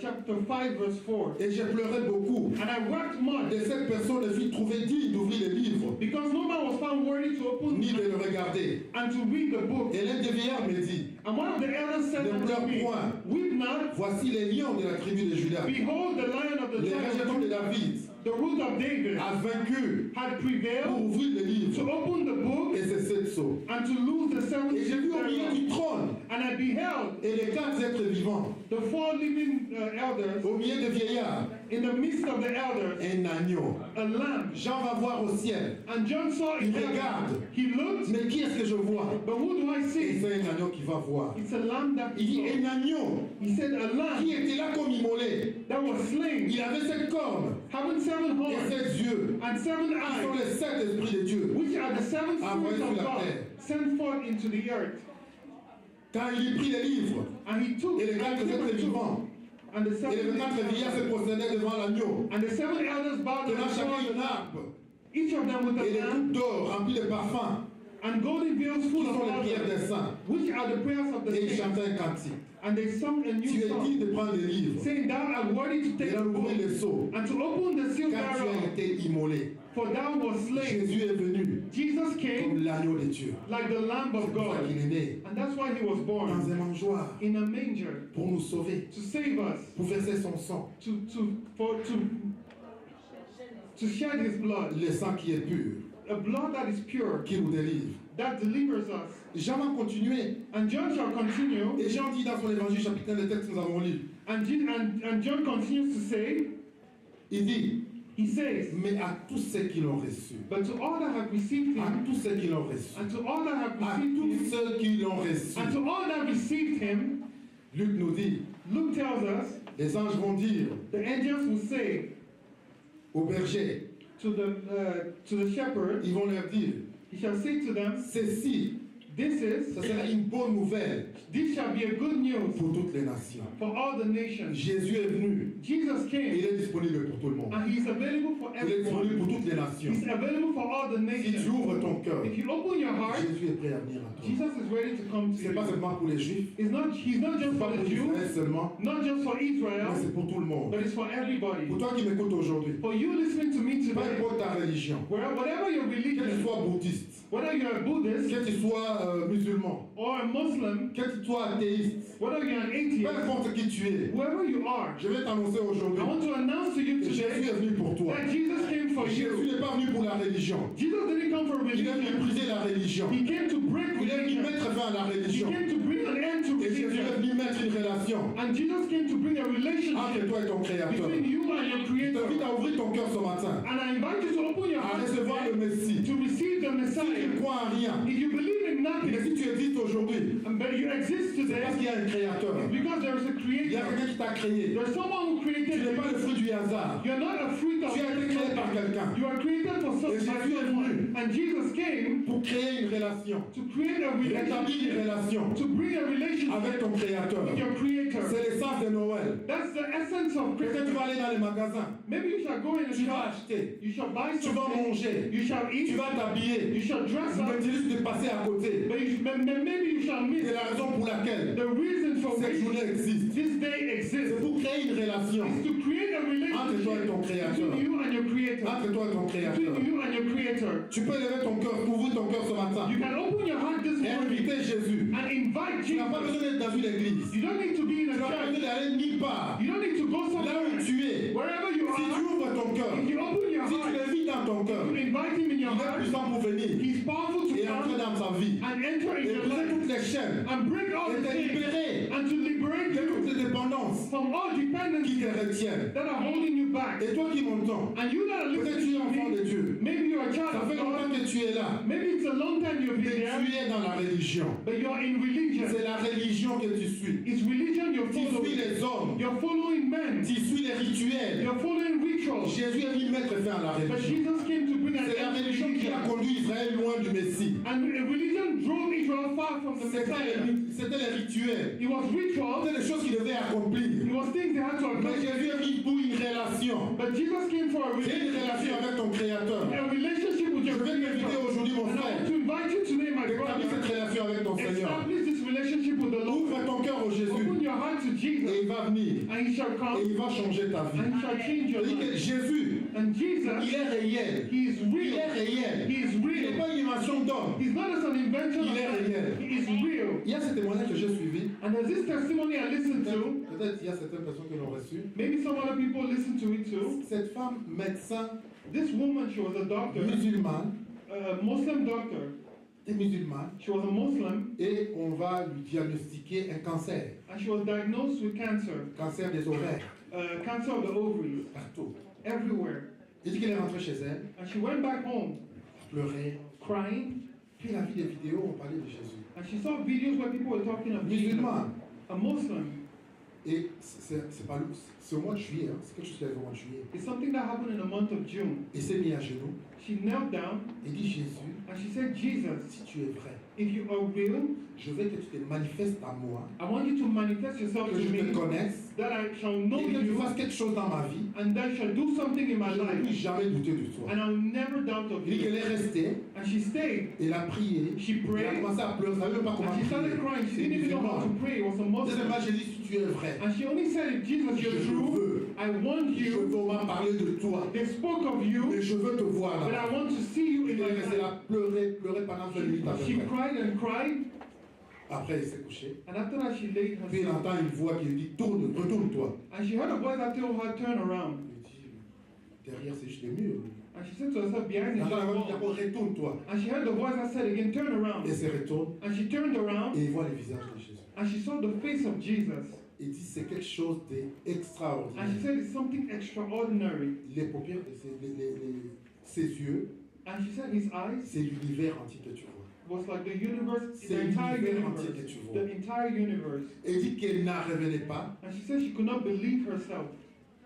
Chapter 5, verse 4. Et j'ai pleuré beaucoup. And I wept much Et cette personne ne fut trouvée digne d'ouvrir les livres, because no man was found worthy to open ni de le regarder. and to read the book. Et l'un des vieillards me dit, And one of the elders said Ne unto pleure me, point. weep not, voici les lions de la tribu de Juda. behold the lion of the Les tribe of rejetons de Judah, David the root of David, a vaincu had pour prevailed ouvrir les to livres open the book et ses sept sceaux. and to loose the seven Et j'ai vu au milieu thereof. du trône And I beheld et les quatre êtres vivants, the four living elders au milieu des vieillards, in the midst of the elders, un agneau. a lamb. Jean va voir au ciel. And John saw in Il regarde. heaven. He looked, Mais qui est-ce que je vois? but who do I Et see? c'est un agneau qui va voir. It's a lamb that Il dit he saw. un agneau He said a qui lamb était là comme immolé. that was slain, Il avait sept cornes having seven et horns sept yeux. and seven Ce sont eyes, les sept esprits de Dieu. which are the seven Envoyé spirits sur of la God terre. sent forth into the earth. Quand il prit les livres, And he took et les and quatre took êtres and took. vivants, And the et les seven quatre vieillards se prosternaient devant l'agneau, and the seven elders bowed tenant chacun down, une harpe each of them with et a des lamp coupes d'or remplies de parfums, and golden veils qui full of sont les prières oil, des saints. which are the prayers of the Et il saints. chantait un cantique. And they sung a Tu new es song, digne de prendre les livres saying, Thou art worthy to et take the d'en book ouvrir les sceaux, and to open the seal car tu as thereof, été immolé. for thou wast slain. Jésus est venu Jesus came comme l'agneau de Dieu. like the Lamb C'est of pour ça God. qu'il est né And that's why he was dans born un mangeoire in a manger pour nous sauver, to save us, pour verser son sang, to shed his blood, le sang qui est pur, a blood that is pure, qui nous délivre. that delivers us. Jean va continuer. And John shall continue, Et Jean dit dans son évangile, chapitre 1, le texte que nous avons lu, and John continues to say, il dit, he says, mais à tous ceux qui l'ont reçu, but to all that have received à him, tous ceux qui l'ont reçu, and to all that have à received tous him, ceux qui l'ont reçu, and to all that received him, Luc nous dit, Luke tells us, les anges vont dire the angels will say aux bergers, to the shepherd, ils vont leur dire, he shall say to them, ceci, this ce sera une bonne nouvelle this shall be a good news pour toutes les nations. for all the nations. Jésus est venu, Jesus il came, est disponible pour tout le monde. and he's available for Il est disponible everyone. pour toutes les nations. He's available for all the Si tu nations. ouvres ton cœur, If you open your heart, Jésus est prêt à venir à toi. Jesus is ready to come to Ce n'est pas you. seulement pour les Juifs, He's not just pas for pour the Israël Jews, seulement, not just for mais Israel, c'est pour tout le monde. but it's for everybody. Pour toi qui m'écoutes aujourd'hui, For you listening to me peu today, importe ta religion, whatever your que tu religion, sois bouddhiste, whether you're a Buddhist que tu sois musulman, or a Muslim, que tu sois athéiste, whether you're an peu atheist, importe qui tu es, whoever you are, je vais t'annoncer aujourd'hui I want to announce to you que Jésus today est venu pour toi. that Jesus came for Jésus you. n'est pas venu pour la religion. Jesus didn't come for Il est venu religion. briser la religion. He came to break Il est venu religion. mettre fin à la He religion. came to bring an end to Et Jésus est religion. venu mettre une relation And Jesus came to bring a entre relationship toi et ton Créateur. between you and your Je t'invite Creator. à ouvrir ton cœur ce matin, And I invite you to open your à heart recevoir le today Messie. to receive the Si tu Messiah. ne crois à rien, If you believe in mais nothing, si tu existes aujourd'hui, but you exist c'est parce today, qu'il y a un Créateur. it's because there is a Il y a Creator. quelqu'un qui t'a créé. There's someone who Tu created n'es pas you. le fruit du hasard. You're not a fruit of Tu as été créé par quelqu'un You are created for Et such Jésus by est someone. venu And Jesus came pour créer une relation, to create a rétablir une relationship, relation to bring a relationship avec ton Créateur. with your Creator. C'est l'essence de Noël. That's the essence of Peut-être tu Christmas. vas aller dans les magasins, Maybe you shall go in a tu vas shop, acheter, you shall buy tu vas something, manger, you shall tu eat, vas t'habiller. you shall dress Mais up, tu risques de passer à côté. but maybe you shall miss C'est la raison pour laquelle the reason reason for Cette which journée existe. this day exists C'est pour créer une relation is to create a entre toi et ton relationship Créateur. between you and your Creator. Entre toi et ton Créateur. Between you and your Creator. Tu peux lever ton cœur, ouvrir ton cœur ce matin You can open your heart this et morning inviter Jésus. and invite Tu n'as pas Jesus. besoin d'être dans une église. You don't need to be in Tu a n'as pas besoin church. d'aller nulle part. You don't need to go Là somewhere. où tu es, Wherever you si tu are, ouvres ton cœur, if you open your si tu heart, l'invites dans ton cœur, you invite him in your il est heart, puissant pour venir he's powerful to et entrer come dans sa vie. and enter in Et your briser life toutes les chaînes and break all et the te chains libérer and to liberate de toutes you les dépendances from all qui dependencies te retiennent. that are holding you back. Et toi qui m'entends, And you that are peut-être tu es listening to enfant de me, Dieu. maybe you're a child Ça of fait longtemps God, que tu es là. maybe it's a long time you've been Mais there, tu es dans la religion. but you're in religion. C'est la religion que tu suis. It's religion you're Tu suis following. les hommes. You're following men. Tu suis les rituels. You're following rituals. Jésus est venu mettre fin à la But religion. Jesus came to bring an C'est la end to religion qui a religion. conduit Israël loin du Messie. And religion drove Israel far from the Messiah. C'était les rituels. It was rituals. C'était les choses qu'ils devaient accomplir. It was things they had to Mais accomplish. Jésus est venu pour une relation. But Jesus came for a C'est une relation relationship. avec ton Créateur. A relationship with Je your vais t'inviter Creator. aujourd'hui, mon And I frère, want to invite you today, my d'établir cette brother. relation avec ton Seigneur. Establish this relationship with the Lord. Ouvre ton cœur au Jésus Open your heart to et Jesus. il va venir And he shall et come. il va changer ta vie. And he shall change your C'est-à-dire que life. Jésus, And Jesus, il est réel. he is Il est real. réel. He is Il n'est real. pas une invention d'homme. He's not just an invention of Il est man. réel. He is real. Il y a ce témoignage que j'ai suivi. And there's this testimony I listened to. Peut-être il y a certaines personnes qui l'ont reçu. Maybe some other people listen to it too. Cette femme médecin This woman, she was a doctor, musulmane, a Muslim doctor. est musulmane, She was a Muslim, et on va lui diagnostiquer un cancer. and she was diagnosed with cancer, Cancer des ovaires, cancer of the ovaries, partout. everywhere. Il dit qu'elle est rentrée chez elle, And she went back home pleurait. crying, Puis elle a vu des vidéos où on parlait de Jésus. and she saw videos where people were talking of Jesus. Musulmane. A Muslim. Et c'est pas c'est au mois de juillet, hein. C'est quelque chose qui arrive au mois de juillet. It's something that happened in the month of June. Il s'est mis à genoux She knelt down et dit Jésus, and she said, Jesus, si tu es vrai, if you are real, je veux que tu te manifestes à moi, I want you to manifest yourself que to je te me, connaisse that I shall know et que tu you, fasses quelque chose dans ma vie. and that shall do something in my Je ne life, puis jamais douter de toi. and I'll never doubt of Il dit you. qu'elle est restée, And she stayed. elle a prié, She elle a prayed. commencé à pleurer, elle ne savait même pas comment And she started prier. crying. She C'est didn't even know how to musulman. pray. It was a Deuxièmement, Muslim. j'ai dit, si tu es vrai, And she only said, if Jesus, je you're veux, true, I want je you. veux m'en parler de toi, They spoke of mais you, je veux te voir but I là. want to see you in Elle my est restée life. là, pleurer pendant 20 minutes à peu She près. cried and cried. Après, elle s'est couchée. And after that, she laid Puis elle herself. entend une voix qui lui dit, tourne, retourne-toi. And she heard a voice that told her, turn around. Elle dit, derrière, c'est juste des murs. And she said to herself, behind Elle the entend la voix qui dit, wall. encore, retourne-toi. And she heard the voice that said again, turn around. Elle se retourne And she turned around et elle voit le visage de Jésus. and she saw the face of Jesus. Il dit, c'est quelque chose And she d'extraordinaire. said, it's something extraordinary. Les paupières, ses yeux, And she said, his eyes c'est l'univers entier que tu vois. was like the universe, C'est the entire l'univers entier universe. que tu vois. The entire universe. Et il dit qu'elle n'en revenait pas. And she said she could not believe herself.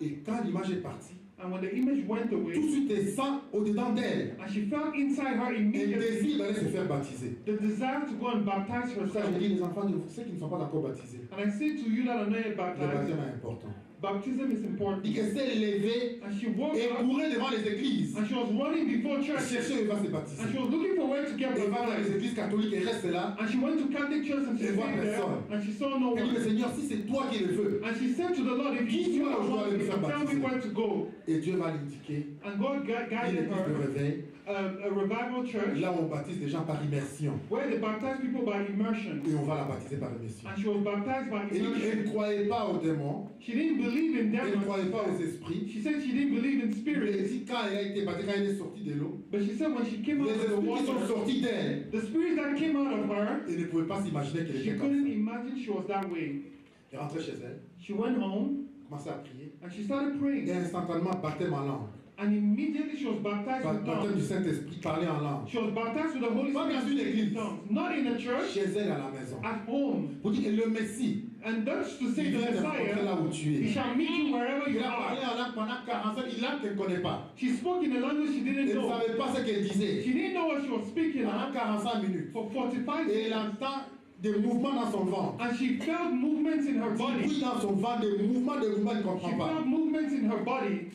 Et quand l'image est partie, And when the image went tout de away, suite, elle sent au-dedans d'elle and she felt inside her un immediately désir d'aller se faire baptiser. the desire to go and baptize C'est pour ça que herself. je dis, les enfants, ceux qui ne sont pas encore baptisés, And I say to you that are not yet le baptized, baptême est important. baptism is Il important. dit qu'elle s'est levée And she woke et up courait devant les églises. and she was running before Elle church. cherchait où elle va se baptiser. And she was looking for where to get Elle va dans les baptized. églises catholiques et reste là. And she went to Catholic church and she Elle voit stayed there personne. and she saw no Elle dit, mais one. Seigneur, si c'est toi qui le veux, And she said to the Lord, if you are one, tell me where to go. et Dieu va l'indiquer, And God une guided église de her réveil, a revival church là où on baptise les gens par immersion. where they baptize people by immersion. Et on va la baptiser par immersion. And she was baptized by Elle dit qu'elle immersion. ne croyait pas aux démons, She didn't believe in elle ne croyait pas aux demons. esprits. She said she didn't believe in Elle spirits. dit quand elle a été baptisée, quand elle est sortie de l'eau, But she said when she came out les of the esprits qui sont water, sortis d'elle, the spirits that came out of her, elle ne pouvait pas s'imaginer qu'elle she était comme couldn't ça. imagine she was that way. Elle est rentrée chez elle, She went home commençait à prier, and she started et praying. instantanément baptême en langue. And immediately she was baptized with Baptême du tongues. Saint-Esprit, parler en langue. She was baptized with the Holy Pas dans Spirit une speaking in église. tongues. Not in a church, Chez elle à la maison. at home. Pour dire que le Messie, And that's to say il the vient te rencontrer là Messiah, où tu he es. shall meet you wherever you Il a parlé are. en langue pendant 45 ans, il langue qu'elle ne connaît pas. She spoke in a language she Elle didn't ne know. savait pas ce qu'elle disait. She didn't know what she was speaking Pendant of 45 minutes. for 45 Et elle minutes. entend des mouvements dans son ventre. And she felt movements in her Du body. bruit dans son ventre, des mouvements, elle ne She comprend pas. felt movements in her body.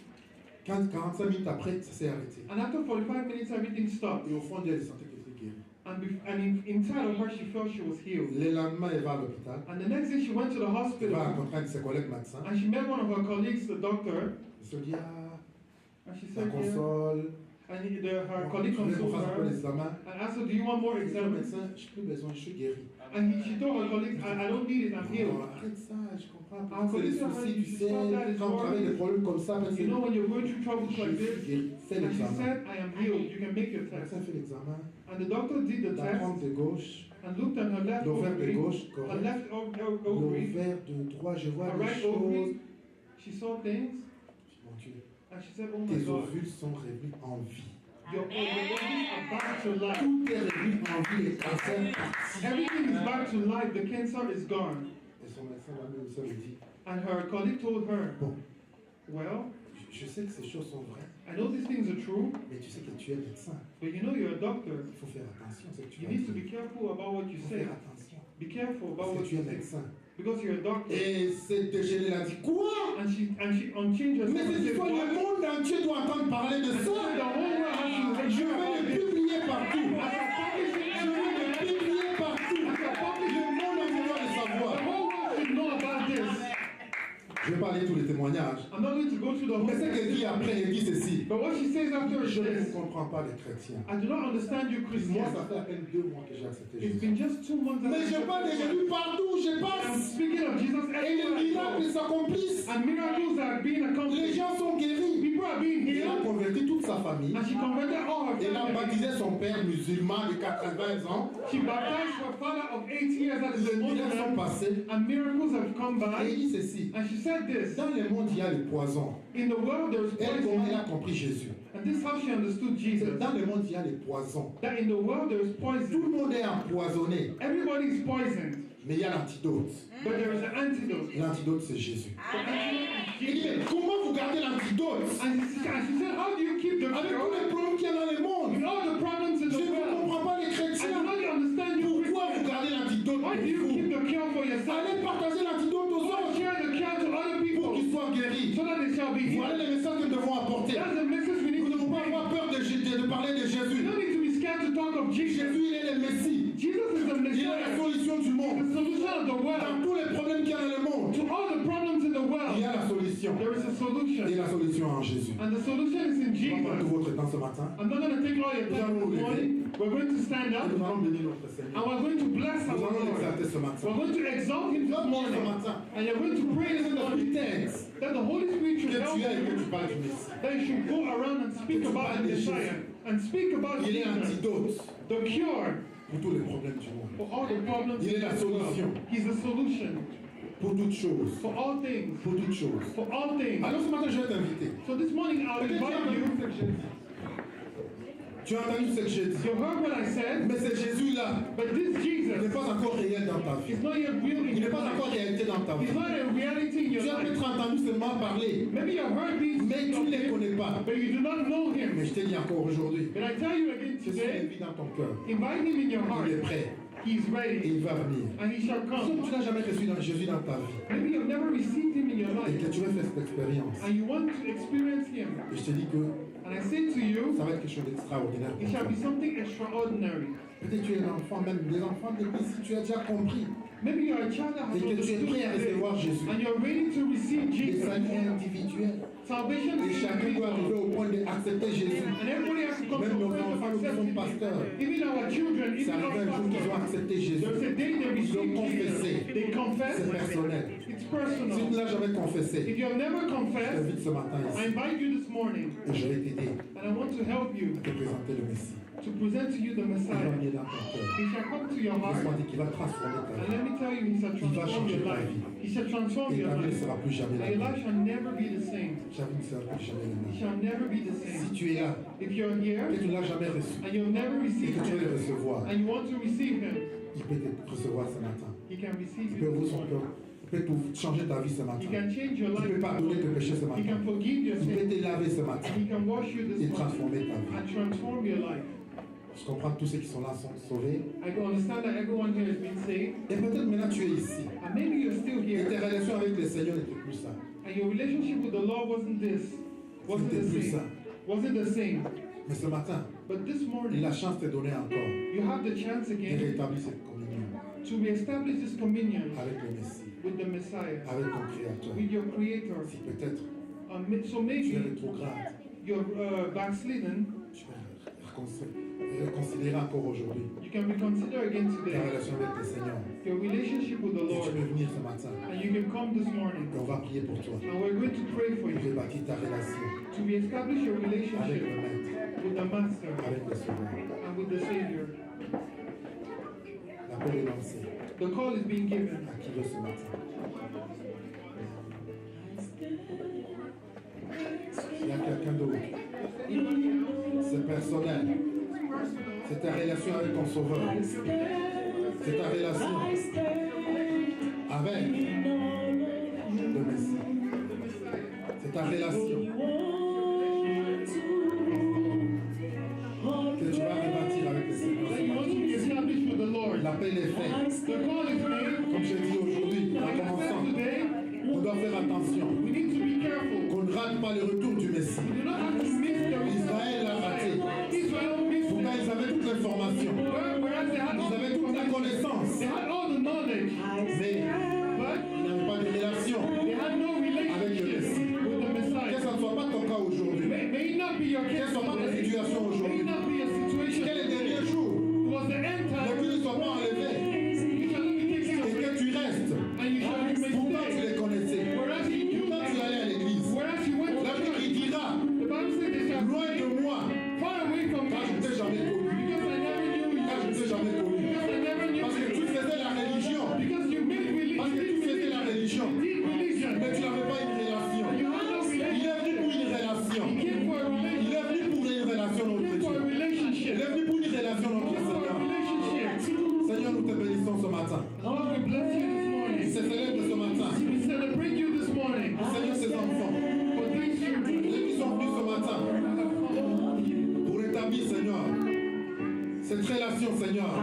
45 minutes après, ça s'est arrêté. And after 45 minutes, everything stopped. Et au fond d'elle, elle sentait qu'elle était guérie. inside of her, she felt she was healed. Le lendemain, elle va à l'hôpital. And the next day, she went to the Elle va hospital. rencontrer un de ses collègues médecins. And she met one of her colleagues, the doctor. Elle se dit, ah, And she la said, yeah. console. And her Je colleague voulais qu'on consoled fasse encore her l'examen. and asked her, do you want more Le exams? médecin, je n'ai plus besoin, je suis guéri. And she told her colleagues, I don't need it, I'm healed. Non, arrête ça, je comprends. Ah, C'est les comme ça, soucis, tu je sais, sens that it's quand tu as des problèmes comme ça, parce que You know, when you're going through troubles je like suis this, guéri. Fais and she l'examen. said, I am healed, you can make your Le test. médecin fait l'examen. And the doctor did the La test trompe de gauche, and looked at her left l'ovaire de ovary, gauche, her correct. left ovary, L'ovaire de droite, je vois her des right choses. ovary. She saw things Mon Dieu, and she said, oh my tes God, ovules sont revenus en vie. your ovaries are back to life. Tout est revenu en vie, les cancers partis. Everything is back to life, the cancer is gone. Et son médecin, la même chose, lui dit, And her colleague told her, bon, well, je sais que ces choses sont vraies, I know these things are true, mais tu sais que tu es médecin. but you know you're a doctor. Il faut faire attention à ce que tu You vas need to dire. be careful about what you Il faut say. faire attention. Be careful about Parce que what tu you es say. médecin. Because you're a doctor. Et cette déchaînée a dit, quoi? And she unchanged herself. Mais and cette said, fois, le "What?" monde entier doit entendre parler de And ça. so the whole world has to Je hear vais about le it. publier partout. As I publish it Je vais le everywhere, publier partout. Le monde entier doit le the savoir. whole world should know about this. Je vais pas lire tous les témoignages. I'm not going to go through the whole Mais ce qu'elle thing. dit après, elle dit ceci. But what she says after is Je ne this. comprends pas les chrétiens. I do not understand you Moi, Christians. ça fait à peine 2 mois que j'ai accepté It's Jésus. been just 2 months that Mais je parle de Jésus partout où je I'm passe. speaking of Jesus Et les everywhere I miracles go. s'accomplissent. And miracles are being Les accomplished. gens sont guéris. People are being Il a healed. converti toute sa famille. And she converted all her Elle a family. baptisé son père musulman de 80 ans. She baptized her father of 8 years at Les the miracles sont moment. passés. And miracles have come Et il by. dit ceci. And she said this. Dans le monde, il y a le poison. In the world there is Elle, poison. elle a compris Jésus. And this is how she understood Jesus. Dans le monde, il y a le poison. That in the world there is Tout poison. le monde est empoisonné. Everybody is poisoned. Mais il y a l'antidote. But there is an antidote. L'antidote, c'est Jésus. The antidote is Il dit, Jesus. mais comment vous gardez l'antidote And she said, how do you keep the avec tous les cure problèmes qu'il y a dans le monde? with all the problems in Je the ne world? comprends pas les I do chrétiens. not understand you Pourquoi vous Christians. gardez l'antidote Why pour do you vous? keep the cure for yourself? Allez partager l'antidote aux Go and autres share the cure to other pour people qu'ils soient guéris. so that they shall be Voilà healed. les messages que nous devons apporter. That's the message we Nous need ne to devons pas bring. avoir peur de parler de We Jésus. don't need to be scared to talk of Jesus. Jésus, il est le Messie. Jesus is the Il est la Messiah, solution du the monde. solution of the Dans world. tous les problèmes qu'il y a dans le monde, To all the problems in the il y world, a la solution. there is a Et solution. la solution en Jésus. And the solution is in On va prendre tout Jesus. votre temps ce matin. I'm not going to take all your time this morning. We're going to stand Et up nous allons bénir notre and Seigneur. we're going to bless Nous our allons Lord. l'exalter ce We're matin. going to exalt Him this Ce morning. matin. And you're going to pray this Que morning t'aides, that the Holy Spirit que should help tu aies et que you. tu parles du Messie. That you should go around and speak Que tu about parles the de Messiah and speak about Il est Jesus, l'antidote the cure pour tous les problèmes du monde. for all the problems Il est la in the world. solution. He's the solution Pour toutes choses. for all things. Pour toutes choses. For all things. Alors ce matin, je vais t'inviter. So this morning I'll Peut-être tu as invite entendu you. ce que j'ai dit. Tu as entendu ce que j'ai dit. You heard what I said, Mais c'est Jésus-là. but this Il n'est Jesus pas encore réel dans ta vie. is not yet real in Il n'est your pas encore life. réalité dans ta vie. He's not a reality in Tu your as life. peut-être entendu seulement parler, Maybe you've heard these mais things tu of ne les him, connais pas. but you do not know him. Mais je te dis encore aujourd'hui, But I tell you again c'est son today, vie dans ton cœur. invite him in your heart. Il est prêt He's et ready, il va venir. and he shall Si come. tu n'as jamais reçu Jésus dans ta vie Maybe you've never received him in your et life, que tu veux faire cette expérience, and you want to experience him. et je te dis que And I say to you, ça va être quelque chose d'extraordinaire it pour shall toi. be something extraordinary. Peut-être que tu es un enfant, même des enfants d'église, si tu as déjà compris Maybe you're a child that has et que tu es understood prêt à today, recevoir Jésus. and you're ready to receive Les Jesus. saluts individuels. Salvation Et is chacun doit arriver individual, au point d'accepter Jésus. and everybody has to come Même to nos a point of enfants, nous sommes accepting pasteurs. Him. Even our children, C'est even arrivé un jour qu'ils ont our pastors. accepté Jésus. There's a day they Ils ont receive confessé. Jesus. They confess. C'est personnel. It's Si tu personal. ne l'as jamais confessé, If you have never je confessed, t'invite ce matin I ici invite you this morning, et je vais t'aider and I want to help you à te présenter le Messie. to present to you the Il va Messiah. venir dans ton cœur. He shall come to your heart, Laisse-moi dire qu'il va transformer ta and vie. let me tell you, He shall Il va transform changer your ta life. vie. He shall transform Et your ta vie ne life. sera plus jamais And la your même. life shall never be the same. Ta vie ne sera plus jamais la It même. shall never be the Si same. tu es là If you're et here que tu ne l'as jamais reçu and you've never et received que tu veux le Him, recevoir, and you want to receive Him, il peut te recevoir ce matin. He can receive Il peut you ouvrir this son morning. cœur. Il peut tout changer ta vie ce matin. He can change your Il life. peut pardonner tes péchés ce He matin. can forgive your Il peut sins. te laver ce matin He can wash you et this morning transformer ta vie. and transform your life. Je comprends que tous ceux qui sont là sont sauvés. I understand that everyone here has been saved, Et peut-être maintenant tu es ici. and maybe you're still Et tes here, relations avec le Seigneur n'étaient plus ça. and your relationship with the Lord wasn't the C'était plus same. ça. Wasn't the same. Mais ce matin, But this Et morning, la chance t'est donnée encore you have the chance de again rétablir cette communion to reestablish this communion avec le Messie, with the Messiah, avec ton Créateur. with your Creator. Si peut-être So tu es maybe rétrograde, you're backslidden, tu vas reconsidérer encore aujourd'hui you can reconsider again ta today relation avec le Seigneur. your relationship with the Et tu Lord. peux venir ce matin And you can come this morning, et on va prier pour toi. and we're going to pray for Pour you rebâtir ta relation to reestablish your avec le relationship Maître, with the Master avec le Sauveur. and with the Savior. L'appel est lancé. The call is being given. À qui veut ce matin? Il y a quelqu'un d'autre. C'est personnel. C'est ta relation avec ton Sauveur. C'est ta relation avec le Messie. C'est ta relation que tu vas rebâtir avec le Seigneur. That you want to be established with the Lord. L'appel est fait. The call is made. Comme je dis aujourd'hui, en Like I said commençant, today, on doit faire attention we need to be careful. qu'on ne rate pas le retour du Messie. We do not have to miss the Israël l'a raté. Israel missed Pourtant, it. ils avaient toute l'information. Whereas they had all Ils avaient the toute la information. connaissance. They had all the knowledge, Mais but ils n'avaient pas de relation they had no avec le Messie. relationship with the Que Messiah. ce ne soit pas ton cas aujourd'hui. May it not be your Quelle case ne soit pas ta today. situation May aujourd'hui. it not be a situation. Quel est le dernier jour It was the end mais time. qu'ils ne soient pas enlevés You shall not be taken et away, que tu restes. and you shall remain Pourtant, tu stay. les connaissais. Whereas you knew Pourtant, tu them, allais à l'église. whereas you went to La Bible church, dira, the Bible said they shall loin de moi, far away from car je ne me, t'ai jamais connu. because I never knew you. Car je ne t'ai jamais connu. Because I never knew Parce que tu you. faisais la religion. Because you made Parce que tu faisais la religion. religion. Mais tu n'avais pas une relation. You had no Il relationship. est venu pour une relation. He came for a Il relationship. est venu pour une relation, He notre came for a Dieu. Il relationship. est venu pour une relation, He notre came for a Seigneur. relationship. Seigneur, nous te bénissons ce matin. Lord, we bless you this Il morning. se célèbre ce matin. We celebrate you this morning. Seigneur, ces enfants, For these children ceux qui sont venus ce matin that have come pour établir, Seigneur, cette relation, Seigneur,